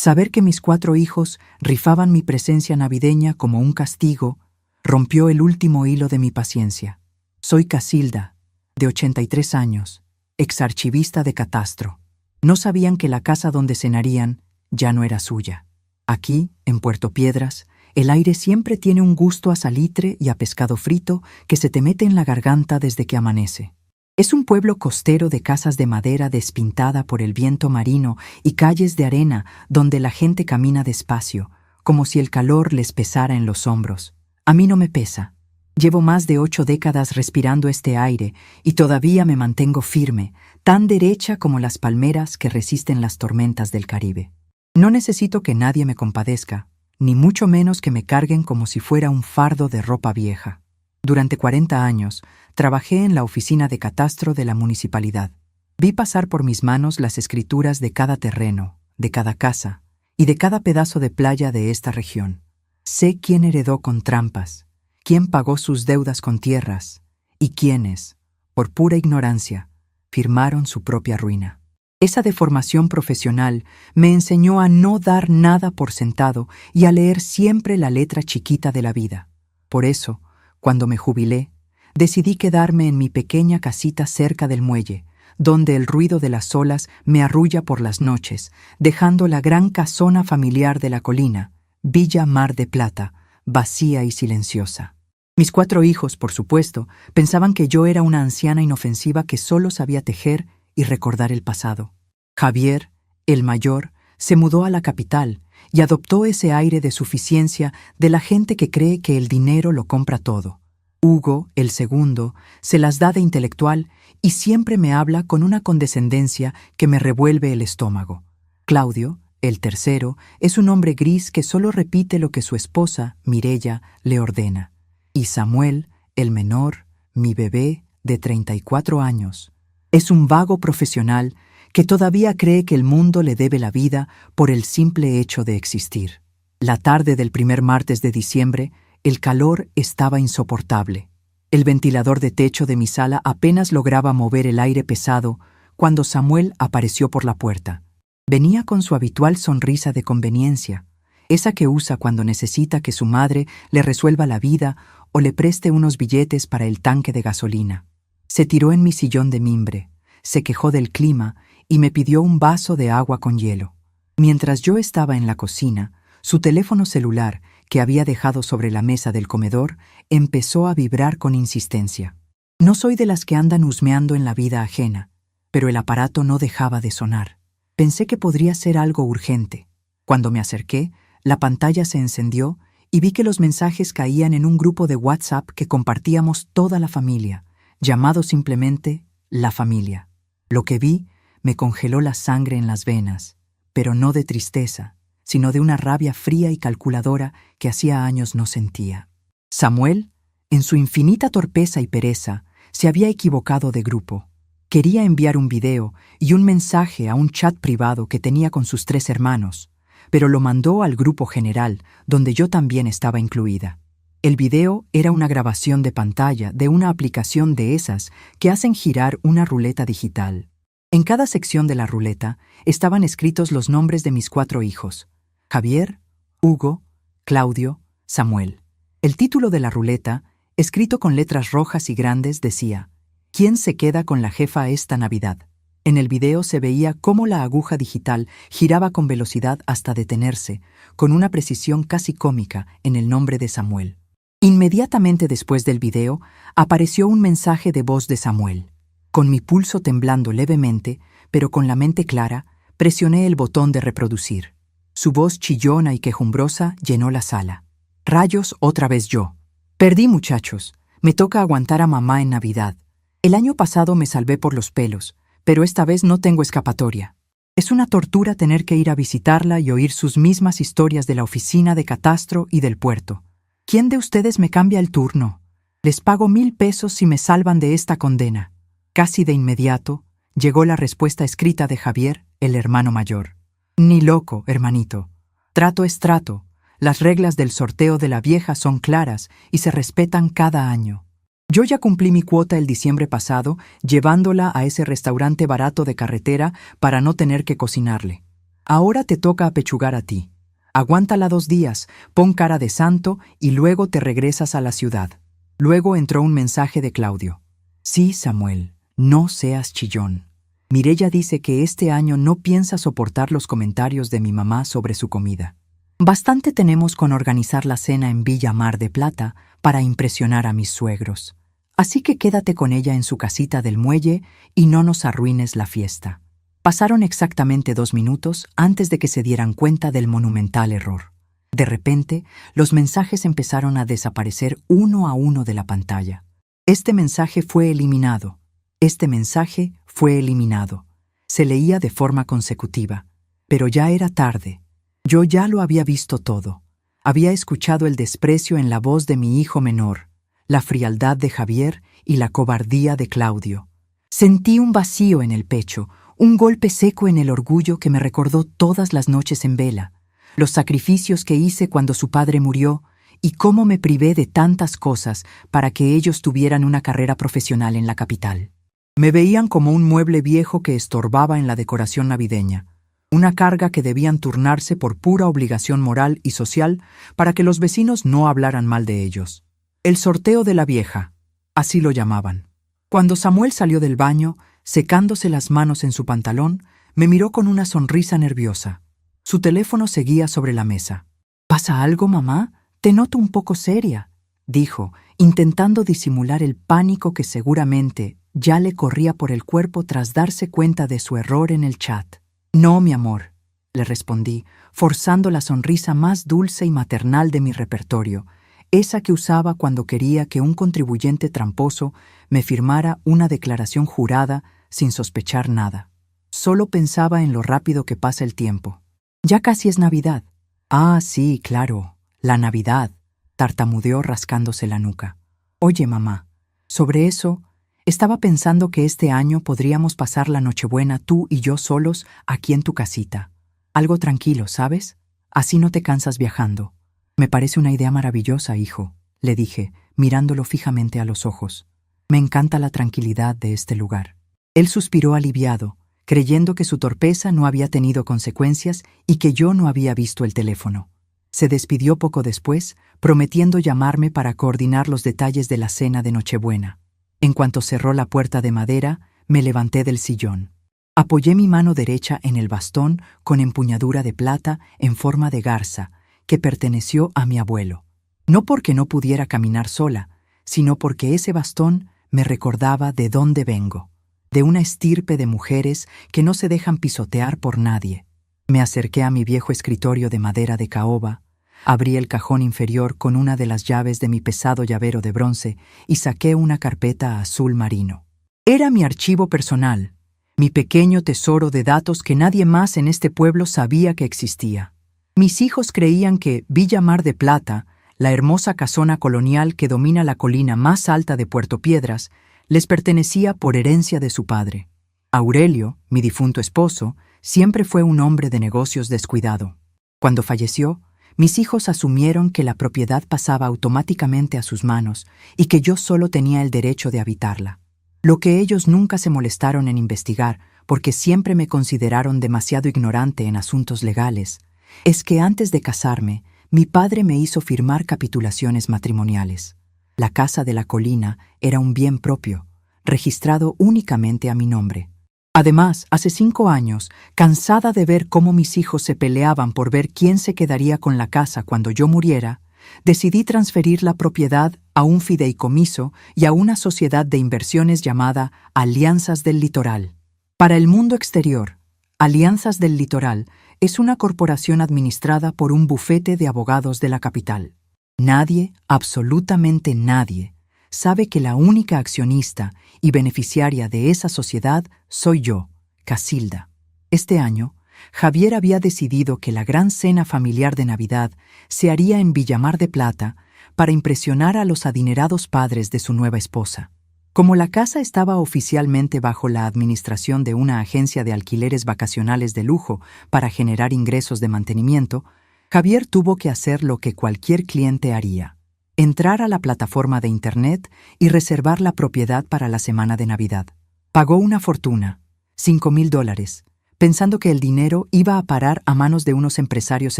Saber que mis 4 hijos rifaban mi presencia navideña como un castigo rompió el último hilo de mi paciencia. Soy Casilda, de 83 años, exarchivista de catastro. No sabían que la casa donde cenarían ya no era suya. Aquí, en Puerto Piedras, el aire siempre tiene un gusto a salitre y a pescado frito que se te mete en la garganta desde que amanece. Es un pueblo costero de casas de madera despintada por el viento marino y calles de arena donde la gente camina despacio, como si el calor les pesara en los hombros. A mí no me pesa. Llevo más de 8 décadas respirando este aire y todavía me mantengo firme, tan derecha como las palmeras que resisten las tormentas del Caribe. No necesito que nadie me compadezca, ni mucho menos que me carguen como si fuera un fardo de ropa vieja. Durante 40 años, trabajé en la oficina de catastro de la municipalidad. Vi pasar por mis manos las escrituras de cada terreno, de cada casa y de cada pedazo de playa de esta región. Sé quién heredó con trampas, quién pagó sus deudas con tierras y quiénes, por pura ignorancia, firmaron su propia ruina. Esa deformación profesional me enseñó a no dar nada por sentado y a leer siempre la letra chiquita de la vida. Por eso, cuando me jubilé, decidí quedarme en mi pequeña casita cerca del muelle, donde el ruido de las olas me arrulla por las noches, dejando la gran casona familiar de la colina, Villa Mar de Plata, vacía y silenciosa. Mis 4 hijos, por supuesto, pensaban que yo era una anciana inofensiva que solo sabía tejer y recordar el pasado. Javier, el mayor, se mudó a la capital y adoptó ese aire de suficiencia de la gente que cree que el dinero lo compra todo. Hugo, el segundo, se las da de intelectual y siempre me habla con una condescendencia que me revuelve el estómago. Claudio, el tercero, es un hombre gris que solo repite lo que su esposa, Mireya, le ordena. Y Samuel, el menor, mi bebé, de 34 años, es un vago profesional que todavía cree que el mundo le debe la vida por el simple hecho de existir. La tarde del primer martes de diciembre, el calor estaba insoportable. El ventilador de techo de mi sala apenas lograba mover el aire pesado cuando Samuel apareció por la puerta. Venía con su habitual sonrisa de conveniencia, esa que usa cuando necesita que su madre le resuelva la vida o le preste unos billetes para el tanque de gasolina. Se tiró en mi sillón de mimbre, se quejó del clima y me pidió un vaso de agua con hielo. Mientras yo estaba en la cocina, su teléfono celular, que había dejado sobre la mesa del comedor, empezó a vibrar con insistencia. No soy de las que andan husmeando en la vida ajena, pero el aparato no dejaba de sonar. Pensé que podría ser algo urgente. Cuando me acerqué, la pantalla se encendió y vi que los mensajes caían en un grupo de WhatsApp que compartíamos toda la familia, llamado simplemente La Familia. Lo que vi me congeló la sangre en las venas, pero no de tristeza, sino de una rabia fría y calculadora que hacía años no sentía. Samuel, en su infinita torpeza y pereza, se había equivocado de grupo. Quería enviar un video y un mensaje a un chat privado que tenía con sus 3 hermanos, pero lo mandó al grupo general, donde yo también estaba incluida. El video era una grabación de pantalla de una aplicación de esas que hacen girar una ruleta digital. En cada sección de la ruleta estaban escritos los nombres de mis 4 hijos: Javier, Hugo, Claudio, Samuel. El título de la ruleta, escrito con letras rojas y grandes, decía: ¿Quién se queda con la jefa esta Navidad? En el video se veía cómo la aguja digital giraba con velocidad hasta detenerse, con una precisión casi cómica, en el nombre de Samuel. Inmediatamente después del video, apareció un mensaje de voz de Samuel. Con mi pulso temblando levemente, pero con la mente clara, presioné el botón de reproducir. Su voz chillona y quejumbrosa llenó la sala. Rayos, otra vez yo. Perdí, muchachos. Me toca aguantar a mamá en Navidad. El año pasado me salvé por los pelos, pero esta vez no tengo escapatoria. Es una tortura tener que ir a visitarla y oír sus mismas historias de la oficina de catastro y del puerto. ¿Quién de ustedes me cambia el turno? Les pago 1,000 pesos si me salvan de esta condena. Casi de inmediato, llegó la respuesta escrita de Javier, el hermano mayor. Ni loco, hermanito. Trato es trato. Las reglas del sorteo de la vieja son claras y se respetan cada año. Yo ya cumplí mi cuota el diciembre pasado, llevándola a ese restaurante barato de carretera para no tener que cocinarle. Ahora te toca apechugar a ti. Aguántala 2 días, pon cara de santo y luego te regresas a la ciudad. Luego entró un mensaje de Claudio. Sí, Samuel, no seas chillón. Mireya dice que este año no piensa soportar los comentarios de mi mamá sobre su comida. Bastante tenemos con organizar la cena en Villa Mar de Plata para impresionar a mis suegros. Así que quédate con ella en su casita del muelle y no nos arruines la fiesta. Pasaron exactamente 2 minutos antes de que se dieran cuenta del monumental error. De repente, los mensajes empezaron a desaparecer uno a uno de la pantalla. Este mensaje fue eliminado. Este mensaje fue eliminado. Se leía de forma consecutiva. Pero ya era tarde. Yo ya lo había visto todo. Había escuchado el desprecio en la voz de mi hijo menor, la frialdad de Javier y la cobardía de Claudio. Sentí un vacío en el pecho, un golpe seco en el orgullo que me recordó todas las noches en vela, los sacrificios que hice cuando su padre murió y cómo me privé de tantas cosas para que ellos tuvieran una carrera profesional en la capital. Me veían como un mueble viejo que estorbaba en la decoración navideña, una carga que debían turnarse por pura obligación moral y social para que los vecinos no hablaran mal de ellos. El sorteo de la vieja, así lo llamaban. Cuando Samuel salió del baño, secándose las manos en su pantalón, me miró con una sonrisa nerviosa. Su teléfono seguía sobre la mesa. ¿Pasa algo, mamá? Te noto un poco seria, dijo, intentando disimular el pánico que seguramente ya le corría por el cuerpo tras darse cuenta de su error en el chat. No, mi amor, le respondí, forzando la sonrisa más dulce y maternal de mi repertorio, esa que usaba cuando quería que un contribuyente tramposo me firmara una declaración jurada sin sospechar nada. Solo pensaba en lo rápido que pasa el tiempo. Ya casi es Navidad. Ah, sí, claro, la Navidad, tartamudeó rascándose la nuca. Oye, mamá, sobre eso, estaba pensando que este año podríamos pasar la Nochebuena tú y yo solos aquí en tu casita. Algo tranquilo, ¿sabes? Así no te cansas viajando. Me parece una idea maravillosa, hijo, le dije, mirándolo fijamente a los ojos. Me encanta la tranquilidad de este lugar. Él suspiró aliviado, creyendo que su torpeza no había tenido consecuencias y que yo no había visto el teléfono. Se despidió poco después, prometiendo llamarme para coordinar los detalles de la cena de Nochebuena. En cuanto cerró la puerta de madera, me levanté del sillón. Apoyé mi mano derecha en el bastón con empuñadura de plata en forma de garza, que perteneció a mi abuelo. No porque no pudiera caminar sola, sino porque ese bastón me recordaba de dónde vengo, de una estirpe de mujeres que no se dejan pisotear por nadie. Me acerqué a mi viejo escritorio de madera de caoba, abrí el cajón inferior con una de las llaves de mi pesado llavero de bronce y saqué una carpeta azul marino. Era mi archivo personal, mi pequeño tesoro de datos que nadie más en este pueblo sabía que existía. Mis hijos creían que Villa Mar de Plata, la hermosa casona colonial que domina la colina más alta de Puerto Piedras, les pertenecía por herencia de su padre. Aurelio, mi difunto esposo, siempre fue un hombre de negocios descuidado. Cuando falleció, mis hijos asumieron que la propiedad pasaba automáticamente a sus manos y que yo solo tenía el derecho de habitarla. Lo que ellos nunca se molestaron en investigar, porque siempre me consideraron demasiado ignorante en asuntos legales, es que antes de casarme, mi padre me hizo firmar capitulaciones matrimoniales. La casa de la colina era un bien propio, registrado únicamente a mi nombre. Además, hace 5 años, cansada de ver cómo mis hijos se peleaban por ver quién se quedaría con la casa cuando yo muriera, decidí transferir la propiedad a un fideicomiso y a una sociedad de inversiones llamada Alianzas del Litoral. Para el mundo exterior, Alianzas del Litoral es una corporación administrada por un bufete de abogados de la capital. Nadie, absolutamente nadie, sabe que la única accionista y beneficiaria de esa sociedad soy yo, Casilda. Este año, Javier había decidido que la gran cena familiar de Navidad se haría en Villa Mar de Plata para impresionar a los adinerados padres de su nueva esposa. Como la casa estaba oficialmente bajo la administración de una agencia de alquileres vacacionales de lujo para generar ingresos de mantenimiento, Javier tuvo que hacer lo que cualquier cliente haría: entrar a la plataforma de Internet y reservar la propiedad para la semana de Navidad. Pagó una fortuna, $5,000, pensando que el dinero iba a parar a manos de unos empresarios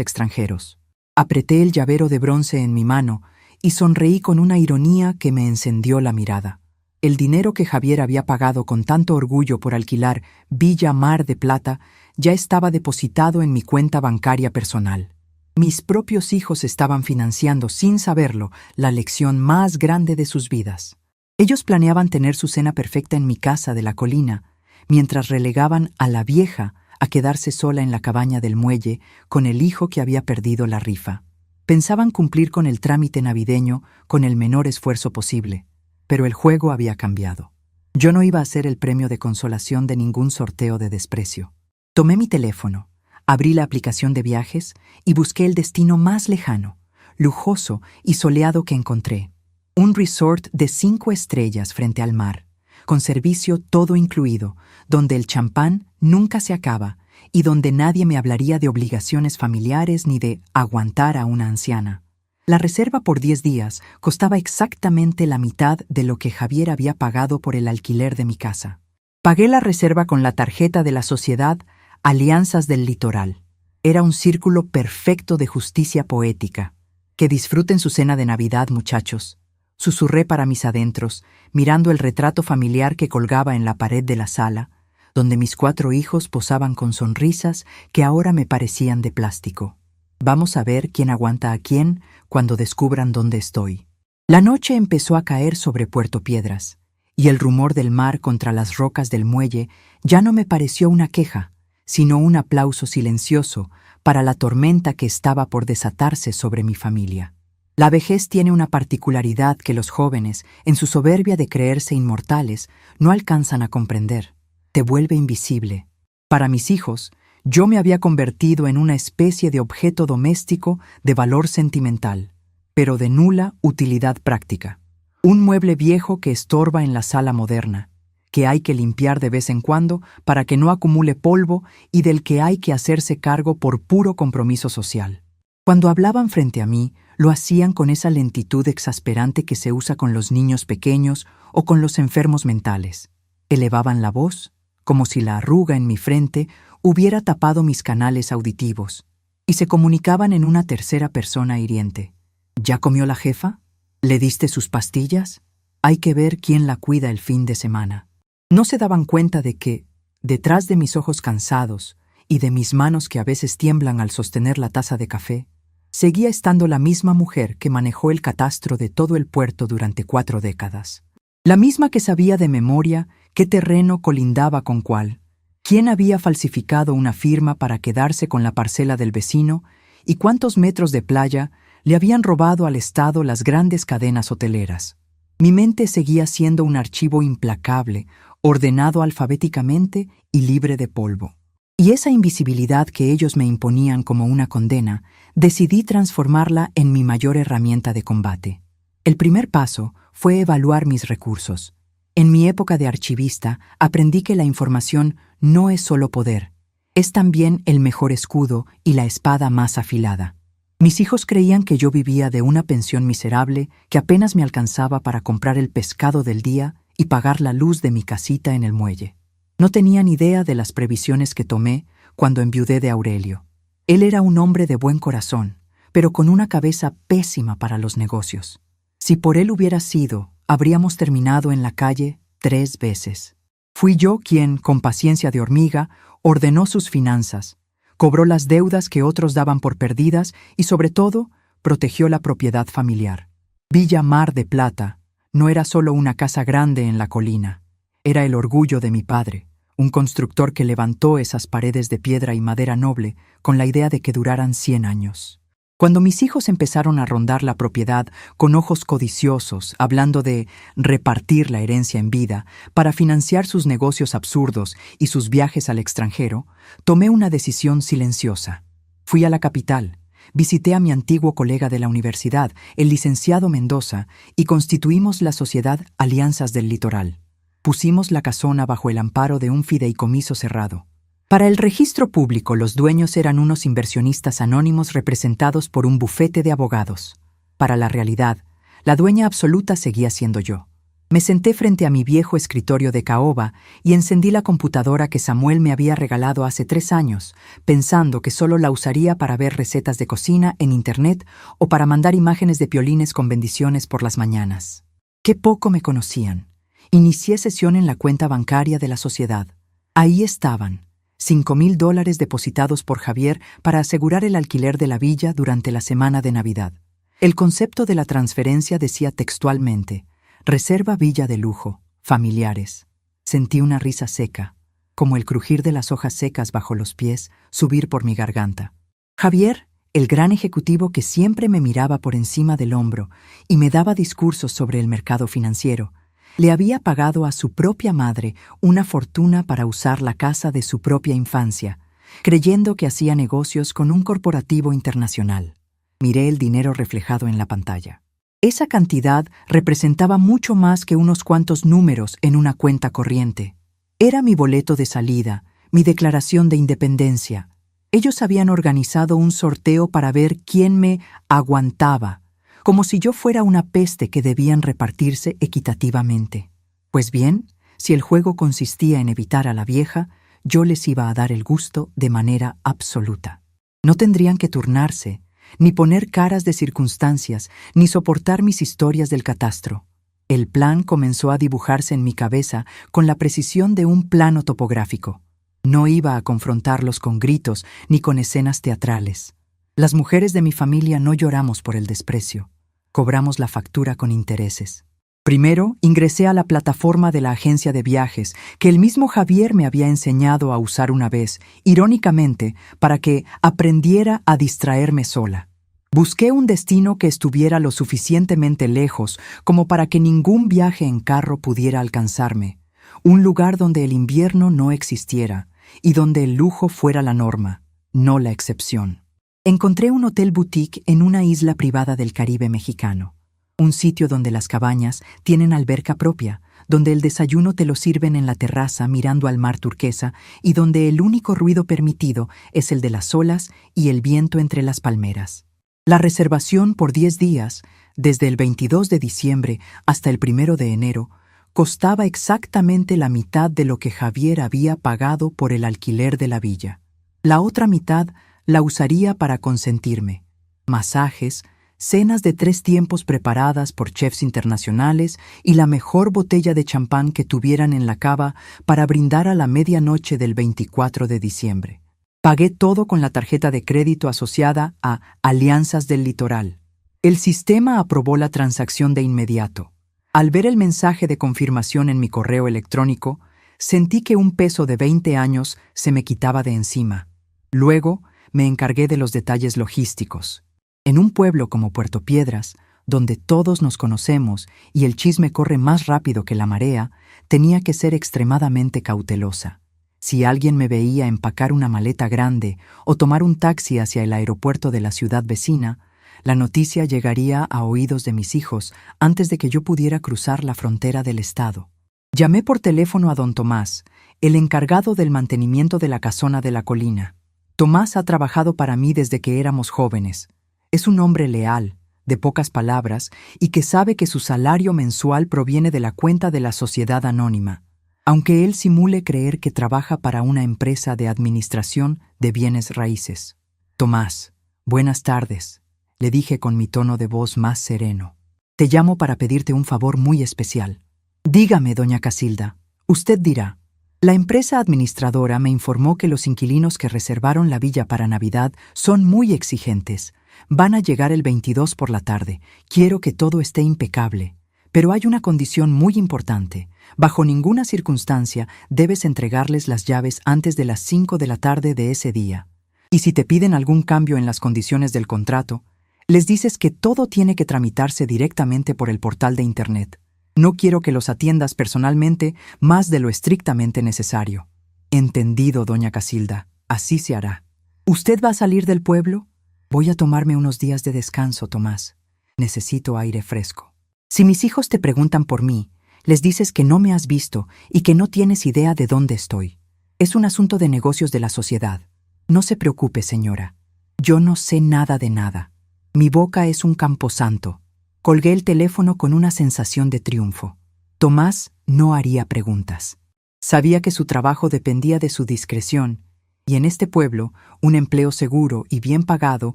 extranjeros. Apreté el llavero de bronce en mi mano y sonreí con una ironía que me encendió la mirada. El dinero que Javier había pagado con tanto orgullo por alquilar Villa Mar de Plata ya estaba depositado en mi cuenta bancaria personal. Mis propios hijos estaban financiando, sin saberlo, la lección más grande de sus vidas. Ellos planeaban tener su cena perfecta en mi casa de la colina, mientras relegaban a la vieja a quedarse sola en la cabaña del muelle con el hijo que había perdido la rifa. Pensaban cumplir con el trámite navideño con el menor esfuerzo posible, pero el juego había cambiado. Yo no iba a ser el premio de consolación de ningún sorteo de desprecio. Tomé mi teléfono, abrí la aplicación de viajes y busqué el destino más lejano, lujoso y soleado que encontré. Un resort de 5 estrellas frente al mar, con servicio todo incluido, donde el champán nunca se acaba y donde nadie me hablaría de obligaciones familiares ni de aguantar a una anciana. La reserva por 10 días costaba exactamente la mitad de lo que Javier había pagado por el alquiler de mi casa. Pagué la reserva con la tarjeta de la sociedad Alianzas del Litoral. Era un círculo perfecto de justicia poética. Que disfruten su cena de Navidad, muchachos. Susurré para mis adentros, mirando el retrato familiar que colgaba en la pared de la sala, donde mis 4 hijos posaban con sonrisas que ahora me parecían de plástico. Vamos a ver quién aguanta a quién cuando descubran dónde estoy. La noche empezó a caer sobre Puerto Piedras, y el rumor del mar contra las rocas del muelle ya no me pareció una queja, sino un aplauso silencioso para la tormenta que estaba por desatarse sobre mi familia. La vejez tiene una particularidad que los jóvenes, en su soberbia de creerse inmortales, no alcanzan a comprender. Te vuelve invisible. Para mis hijos, yo me había convertido en una especie de objeto doméstico de valor sentimental, pero de nula utilidad práctica. Un mueble viejo que estorba en la sala moderna, que hay que limpiar de vez en cuando para que no acumule polvo y del que hay que hacerse cargo por puro compromiso social. Cuando hablaban frente a mí, lo hacían con esa lentitud exasperante que se usa con los niños pequeños o con los enfermos mentales. Elevaban la voz, como si la arruga en mi frente hubiera tapado mis canales auditivos, y se comunicaban en una tercera persona hiriente. ¿Ya comió la jefa? ¿Le diste sus pastillas? Hay que ver quién la cuida el fin de semana. No se daban cuenta de que, detrás de mis ojos cansados y de mis manos que a veces tiemblan al sostener la taza de café, seguía estando la misma mujer que manejó el catastro de todo el puerto durante 4 décadas. La misma que sabía de memoria qué terreno colindaba con cuál, quién había falsificado una firma para quedarse con la parcela del vecino y cuántos metros de playa le habían robado al Estado las grandes cadenas hoteleras. Mi mente seguía siendo un archivo implacable, ordenado alfabéticamente y libre de polvo. Y esa invisibilidad que ellos me imponían como una condena, decidí transformarla en mi mayor herramienta de combate. El primer paso fue evaluar mis recursos. En mi época de archivista, aprendí que la información no es solo poder, es también el mejor escudo y la espada más afilada. Mis hijos creían que yo vivía de una pensión miserable que apenas me alcanzaba para comprar el pescado del día y pagar la luz de mi casita en el muelle. No tenían idea de las previsiones que tomé cuando enviudé de Aurelio. Él era un hombre de buen corazón, pero con una cabeza pésima para los negocios. Si por él hubiera sido, habríamos terminado en la calle 3 veces. Fui yo quien, con paciencia de hormiga, ordenó sus finanzas, cobró las deudas que otros daban por perdidas y, sobre todo, protegió la propiedad familiar. Villa Mar de Plata no era solo una casa grande en la colina, era el orgullo de mi padre, un constructor que levantó esas paredes de piedra y madera noble con la idea de que duraran 100 años. Cuando mis hijos empezaron a rondar la propiedad con ojos codiciosos, hablando de repartir la herencia en vida para financiar sus negocios absurdos y sus viajes al extranjero, tomé una decisión silenciosa. Fui a la capital, visité a mi antiguo colega de la universidad, el licenciado Mendoza, y constituimos la sociedad Alianzas del Litoral. Pusimos la casona bajo el amparo de un fideicomiso cerrado. Para el registro público, los dueños eran unos inversionistas anónimos representados por un bufete de abogados. Para la realidad, la dueña absoluta seguía siendo yo. Me senté frente a mi viejo escritorio de caoba y encendí la computadora que Samuel me había regalado hace 3 años, pensando que solo la usaría para ver recetas de cocina en internet o para mandar imágenes de piolines con bendiciones por las mañanas. Qué poco me conocían. Inicié sesión en la cuenta bancaria de la sociedad. Ahí estaban, $5,000 depositados por Javier para asegurar el alquiler de la villa durante la semana de Navidad. El concepto de la transferencia decía textualmente: reserva villa de lujo, familiares. Sentí una risa seca, como el crujir de las hojas secas bajo los pies, subir por mi garganta. Javier, el gran ejecutivo que siempre me miraba por encima del hombro y me daba discursos sobre el mercado financiero, le había pagado a su propia madre una fortuna para usar la casa de su propia infancia, creyendo que hacía negocios con un corporativo internacional. Miré el dinero reflejado en la pantalla. Esa cantidad representaba mucho más que unos cuantos números en una cuenta corriente. Era mi boleto de salida, mi declaración de independencia. Ellos habían organizado un sorteo para ver quién me aguantaba, como si yo fuera una peste que debían repartirse equitativamente. Pues bien, si el juego consistía en evitar a la vieja, yo les iba a dar el gusto de manera absoluta. No tendrían que turnarse, ni poner caras de circunstancias, ni soportar mis historias del catastro. El plan comenzó a dibujarse en mi cabeza con la precisión de un plano topográfico. No iba a confrontarlos con gritos ni con escenas teatrales. Las mujeres de mi familia no lloramos por el desprecio. Cobramos la factura con intereses. Primero, ingresé a la plataforma de la agencia de viajes que el mismo Javier me había enseñado a usar una vez, irónicamente, para que aprendiera a distraerme sola. Busqué un destino que estuviera lo suficientemente lejos como para que ningún viaje en carro pudiera alcanzarme, un lugar donde el invierno no existiera y donde el lujo fuera la norma, no la excepción. Encontré un hotel boutique en una isla privada del Caribe mexicano. Un sitio donde las cabañas tienen alberca propia, donde el desayuno te lo sirven en la terraza mirando al mar turquesa y donde el único ruido permitido es el de las olas y el viento entre las palmeras. La reservación por 10 días, desde el 22 de diciembre hasta el 1 de enero, costaba exactamente la mitad de lo que Javier había pagado por el alquiler de la villa. La otra mitad la usaría para consentirme. Masajes, cenas de 3 tiempos preparadas por chefs internacionales y la mejor botella de champán que tuvieran en la cava para brindar a la medianoche del 24 de diciembre. Pagué todo con la tarjeta de crédito asociada a Alianzas del Litoral. El sistema aprobó la transacción de inmediato. Al ver el mensaje de confirmación en mi correo electrónico, sentí que un peso de 20 años se me quitaba de encima. Luego, me encargué de los detalles logísticos. En un pueblo como Puerto Piedras, donde todos nos conocemos y el chisme corre más rápido que la marea, tenía que ser extremadamente cautelosa. Si alguien me veía empacar una maleta grande o tomar un taxi hacia el aeropuerto de la ciudad vecina, la noticia llegaría a oídos de mis hijos antes de que yo pudiera cruzar la frontera del estado. Llamé por teléfono a don Tomás, el encargado del mantenimiento de la casona de la colina. Tomás ha trabajado para mí desde que éramos jóvenes. Es un hombre leal, de pocas palabras, y que sabe que su salario mensual proviene de la cuenta de la sociedad anónima, aunque él simule creer que trabaja para una empresa de administración de bienes raíces. Tomás, buenas tardes, le dije con mi tono de voz más sereno. Te llamo para pedirte un favor muy especial. Dígame, doña Casilda. Usted dirá. La empresa administradora me informó que los inquilinos que reservaron la villa para Navidad son muy exigentes. Van a llegar el 22 por la tarde. Quiero que todo esté impecable. Pero hay una condición muy importante. Bajo ninguna circunstancia debes entregarles las llaves antes de las 5 de la tarde de ese día. Y si te piden algún cambio en las condiciones del contrato, les dices que todo tiene que tramitarse directamente por el portal de Internet. No quiero que los atiendas personalmente más de lo estrictamente necesario. Entendido, doña Casilda. Así se hará. ¿Usted va a salir del pueblo? Voy a tomarme unos días de descanso, Tomás. Necesito aire fresco. Si mis hijos te preguntan por mí, les dices que no me has visto y que no tienes idea de dónde estoy. Es un asunto de negocios de la sociedad. No se preocupe, señora. Yo no sé nada de nada. Mi boca es un camposanto. Colgué el teléfono con una sensación de triunfo. Tomás no haría preguntas. Sabía que su trabajo dependía de su discreción, y en este pueblo, un empleo seguro y bien pagado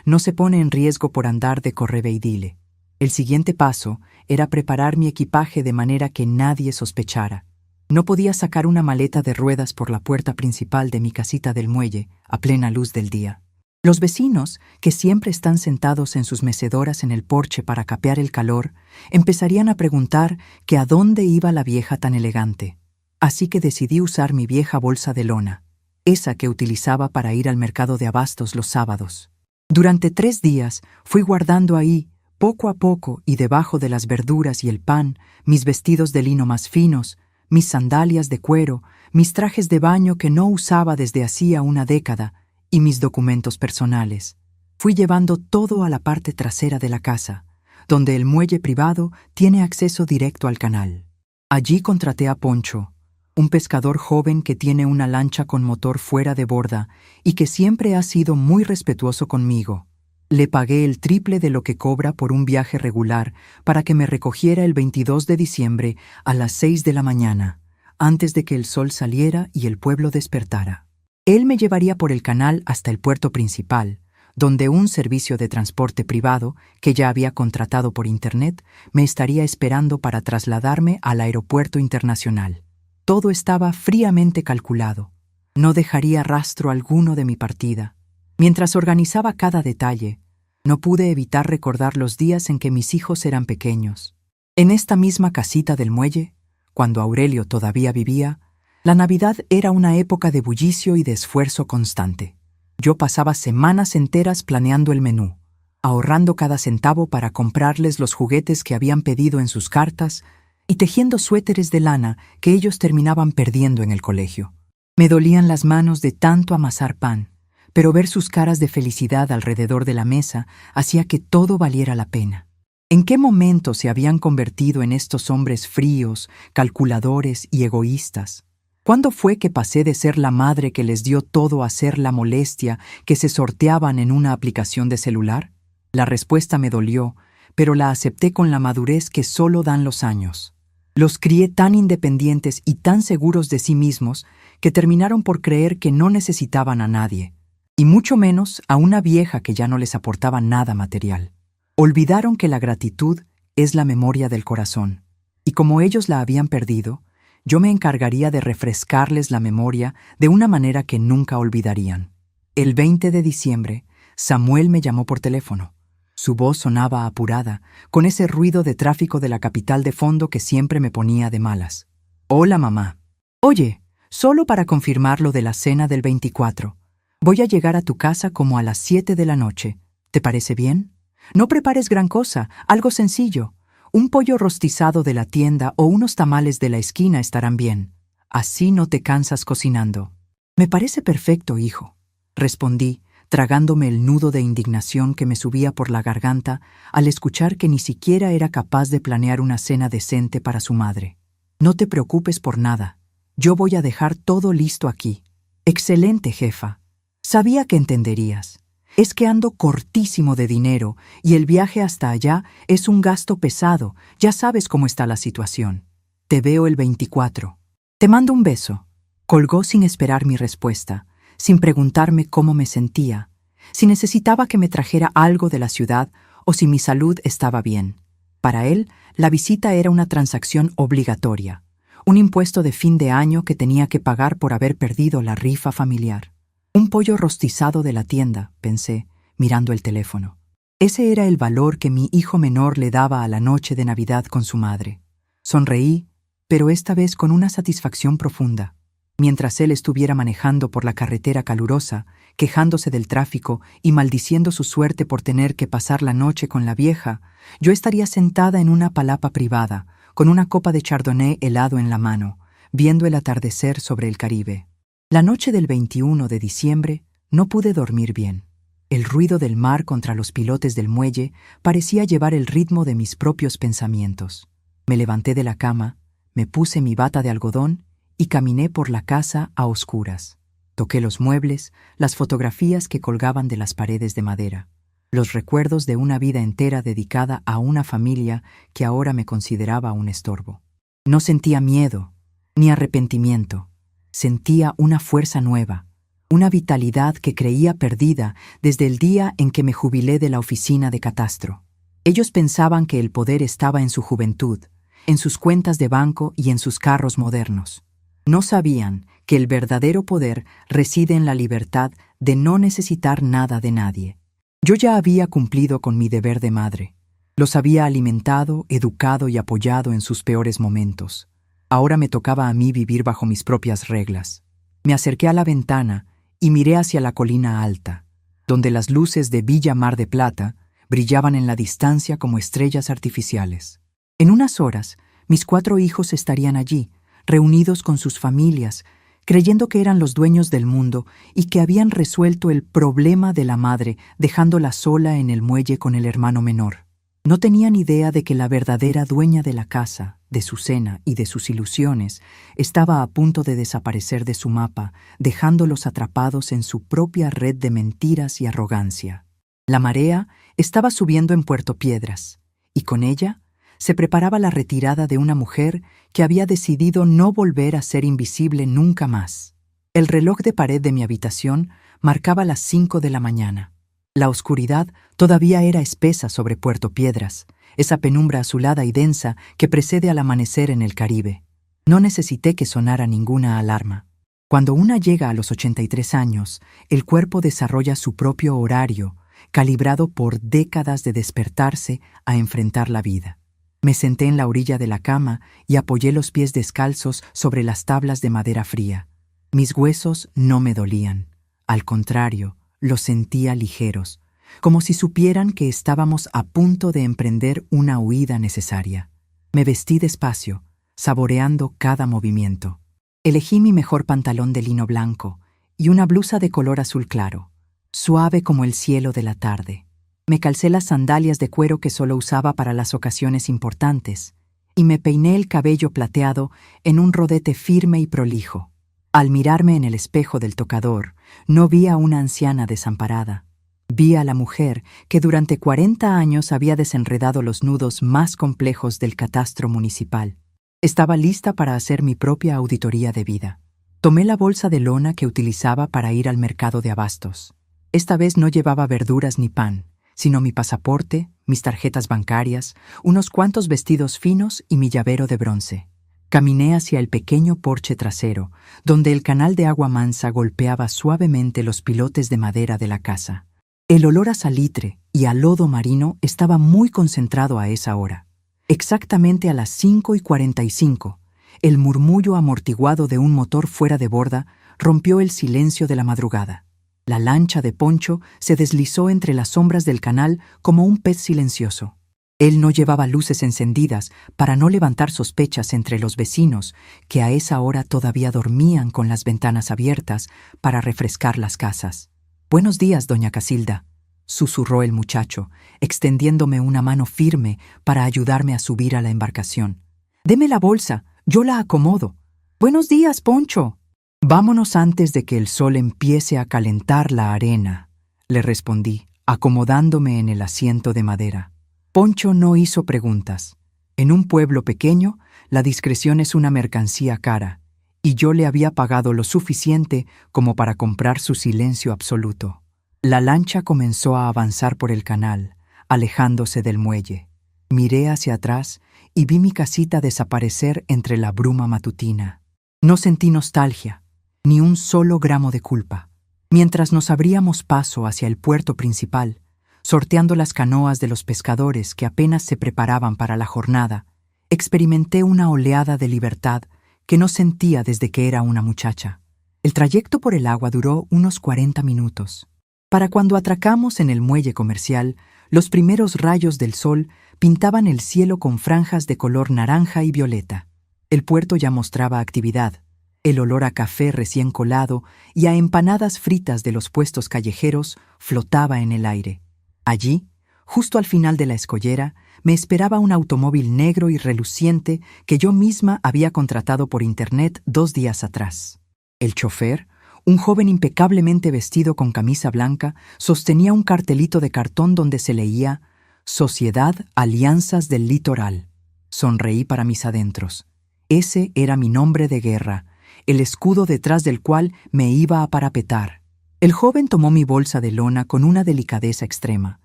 no se pone en riesgo por andar de correveidile. El siguiente paso era preparar mi equipaje de manera que nadie sospechara. No podía sacar una maleta de ruedas por la puerta principal de mi casita del muelle a plena luz del día. Los vecinos, que siempre están sentados en sus mecedoras en el porche para capear el calor, empezarían a preguntar que a dónde iba la vieja tan elegante. Así que decidí usar mi vieja bolsa de lona, esa que utilizaba para ir al mercado de abastos los sábados. Durante 3 días fui guardando ahí, poco a poco y debajo de las verduras y el pan, mis vestidos de lino más finos, mis sandalias de cuero, mis trajes de baño que no usaba desde hacía una década y mis documentos personales. Fui llevando todo a la parte trasera de la casa, donde el muelle privado tiene acceso directo al canal. Allí contraté a Poncho, un pescador joven que tiene una lancha con motor fuera de borda y que siempre ha sido muy respetuoso conmigo. Le pagué el triple de lo que cobra por un viaje regular para que me recogiera el 22 de diciembre a las 6 de la mañana, antes de que el sol saliera y el pueblo despertara. Él me llevaría por el canal hasta el puerto principal, donde un servicio de transporte privado, que ya había contratado por internet, me estaría esperando para trasladarme al aeropuerto internacional. Todo estaba fríamente calculado. No dejaría rastro alguno de mi partida. Mientras organizaba cada detalle, no pude evitar recordar los días en que mis hijos eran pequeños. En esta misma casita del muelle, cuando Aurelio todavía vivía, la Navidad era una época de bullicio y de esfuerzo constante. Yo pasaba semanas enteras planeando el menú, ahorrando cada centavo para comprarles los juguetes que habían pedido en sus cartas y tejiendo suéteres de lana que ellos terminaban perdiendo en el colegio. Me dolían las manos de tanto amasar pan, pero ver sus caras de felicidad alrededor de la mesa hacía que todo valiera la pena. ¿En qué momento se habían convertido en estos hombres fríos, calculadores y egoístas? ¿Cuándo fue que pasé de ser la madre que les dio todo a ser la molestia que se sorteaban en una aplicación de celular? La respuesta me dolió, pero la acepté con la madurez que solo dan los años. Los crié tan independientes y tan seguros de sí mismos que terminaron por creer que no necesitaban a nadie, y mucho menos a una vieja que ya no les aportaba nada material. Olvidaron que la gratitud es la memoria del corazón, y como ellos la habían perdido, yo me encargaría de refrescarles la memoria de una manera que nunca olvidarían. El 20 de diciembre, Samuel me llamó por teléfono. Su voz sonaba apurada, con ese ruido de tráfico de la capital de fondo que siempre me ponía de malas. «Hola, mamá. Oye, solo para confirmar lo de la cena del 24. Voy a llegar a tu casa como a las 7 de la noche. ¿Te parece bien? No prepares gran cosa, algo sencillo. Un pollo rostizado de la tienda o unos tamales de la esquina estarán bien. Así no te cansas cocinando». «Me parece perfecto, hijo», respondí, tragándome el nudo de indignación que me subía por la garganta al escuchar que ni siquiera era capaz de planear una cena decente para su madre. «No te preocupes por nada. Yo voy a dejar todo listo aquí». «Excelente, jefa. Sabía que entenderías. Es que ando cortísimo de dinero y el viaje hasta allá es un gasto pesado. Ya sabes cómo está la situación. Te veo el 24. Te mando un beso». Colgó sin esperar mi respuesta, sin preguntarme cómo me sentía, si necesitaba que me trajera algo de la ciudad o si mi salud estaba bien. Para él, la visita era una transacción obligatoria, un impuesto de fin de año que tenía que pagar por haber perdido la rifa familiar. Un pollo rostizado de la tienda, pensé, mirando el teléfono. Ese era el valor que mi hijo menor le daba a la noche de Navidad con su madre. Sonreí, pero esta vez con una satisfacción profunda. Mientras él estuviera manejando por la carretera calurosa, quejándose del tráfico y maldiciendo su suerte por tener que pasar la noche con la vieja, yo estaría sentada en una palapa privada, con una copa de chardonnay helado en la mano, viendo el atardecer sobre el Caribe. La noche del 21 de diciembre no pude dormir bien. El ruido del mar contra los pilotes del muelle parecía llevar el ritmo de mis propios pensamientos. Me levanté de la cama, me puse mi bata de algodón y caminé por la casa a oscuras. Toqué los muebles, las fotografías que colgaban de las paredes de madera, los recuerdos de una vida entera dedicada a una familia que ahora me consideraba un estorbo. No sentía miedo, ni arrepentimiento. Sentía una fuerza nueva, una vitalidad que creía perdida desde el día en que me jubilé de la oficina de catastro. Ellos pensaban que el poder estaba en su juventud, en sus cuentas de banco y en sus carros modernos. No sabían que el verdadero poder reside en la libertad de no necesitar nada de nadie. Yo ya había cumplido con mi deber de madre. Los había alimentado, educado y apoyado en sus peores momentos. Ahora me tocaba a mí vivir bajo mis propias reglas. Me acerqué a la ventana y miré hacia la colina alta, donde las luces de Villa Mar de Plata brillaban en la distancia como estrellas artificiales. En unas horas, mis 4 hijos estarían allí, reunidos con sus familias, creyendo que eran los dueños del mundo y que habían resuelto el problema de la madre dejándola sola en el muelle con el hermano menor. No tenían idea de que la verdadera dueña de la casa, de su cena y de sus ilusiones estaba a punto de desaparecer de su mapa, dejándolos atrapados en su propia red de mentiras y arrogancia. La marea estaba subiendo en Puerto Piedras, y con ella se preparaba la retirada de una mujer que había decidido no volver a ser invisible nunca más. El reloj de pared de mi habitación marcaba las 5 de la mañana. La oscuridad todavía era espesa sobre Puerto Piedras, esa penumbra azulada y densa que precede al amanecer en el Caribe. No necesité que sonara ninguna alarma. Cuando una llega a los 83 años, el cuerpo desarrolla su propio horario, calibrado por décadas de despertarse a enfrentar la vida. Me senté en la orilla de la cama y apoyé los pies descalzos sobre las tablas de madera fría. Mis huesos no me dolían. Al contrario, los sentía ligeros, como si supieran que estábamos a punto de emprender una huida necesaria. Me vestí despacio, saboreando cada movimiento. Elegí mi mejor pantalón de lino blanco y una blusa de color azul claro, suave como el cielo de la tarde. Me calcé las sandalias de cuero que solo usaba para las ocasiones importantes y me peiné el cabello plateado en un rodete firme y prolijo. Al mirarme en el espejo del tocador, no vi a una anciana desamparada. Vi a la mujer que durante 40 años había desenredado los nudos más complejos del catastro municipal. Estaba lista para hacer mi propia auditoría de vida. Tomé la bolsa de lona que utilizaba para ir al mercado de abastos. Esta vez no llevaba verduras ni pan, sino mi pasaporte, mis tarjetas bancarias, unos cuantos vestidos finos y mi llavero de bronce. Caminé hacia el pequeño porche trasero, donde el canal de agua mansa golpeaba suavemente los pilotes de madera de la casa. El olor a salitre y a lodo marino estaba muy concentrado a esa hora. Exactamente a las 5:45, el murmullo amortiguado de un motor fuera de borda rompió el silencio de la madrugada. La lancha de Poncho se deslizó entre las sombras del canal como un pez silencioso. Él no llevaba luces encendidas para no levantar sospechas entre los vecinos que a esa hora todavía dormían con las ventanas abiertas para refrescar las casas. «Buenos días, doña Casilda», susurró el muchacho, extendiéndome una mano firme para ayudarme a subir a la embarcación. «Deme la bolsa, yo la acomodo». «Buenos días, Poncho». «Vámonos antes de que el sol empiece a calentar la arena», le respondí, acomodándome en el asiento de madera. Poncho no hizo preguntas. En un pueblo pequeño, la discreción es una mercancía cara, y yo le había pagado lo suficiente como para comprar su silencio absoluto. La lancha comenzó a avanzar por el canal, alejándose del muelle. Miré hacia atrás y vi mi casita desaparecer entre la bruma matutina. No sentí nostalgia, ni un solo gramo de culpa. Mientras nos abríamos paso hacia el puerto principal, sorteando las canoas de los pescadores que apenas se preparaban para la jornada, experimenté una oleada de libertad que no sentía desde que era una muchacha. El trayecto por el agua duró unos 40 minutos. Para cuando atracamos en el muelle comercial, los primeros rayos del sol pintaban el cielo con franjas de color naranja y violeta. El puerto ya mostraba actividad. El olor a café recién colado y a empanadas fritas de los puestos callejeros flotaba en el aire. Allí, justo al final de la escollera, me esperaba un automóvil negro y reluciente que yo misma había contratado por internet 2 días atrás. El chofer, un joven impecablemente vestido con camisa blanca, sostenía un cartelito de cartón donde se leía «Sociedad Alianzas del Litoral». Sonreí para mis adentros. Ese era mi nombre de guerra, el escudo detrás del cual me iba a parapetar. El joven tomó mi bolsa de lona con una delicadeza extrema,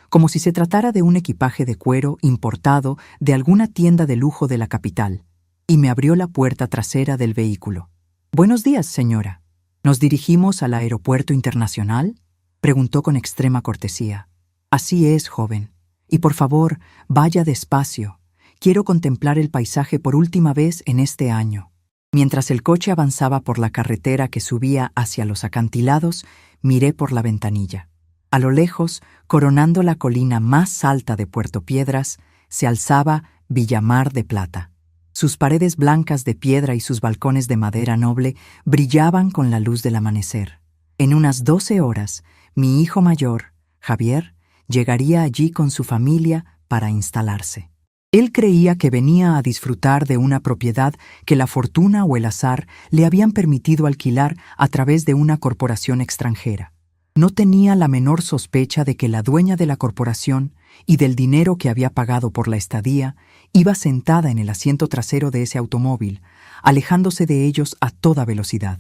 como si se tratara de un equipaje de cuero importado de alguna tienda de lujo de la capital, y me abrió la puerta trasera del vehículo. «Buenos días, señora. ¿Nos dirigimos al aeropuerto internacional?», preguntó con extrema cortesía. «Así es, joven. Y por favor, vaya despacio. Quiero contemplar el paisaje por última vez en este año». Mientras el coche avanzaba por la carretera que subía hacia los acantilados, miré por la ventanilla. A lo lejos, coronando la colina más alta de Puerto Piedras, se alzaba Villamar de Plata. Sus paredes blancas de piedra y sus balcones de madera noble brillaban con la luz del amanecer. En unas 12 horas, mi hijo mayor, Javier, llegaría allí con su familia para instalarse. Él creía que venía a disfrutar de una propiedad que la fortuna o el azar le habían permitido alquilar a través de una corporación extranjera. No tenía la menor sospecha de que la dueña de la corporación y del dinero que había pagado por la estadía iba sentada en el asiento trasero de ese automóvil, alejándose de ellos a toda velocidad.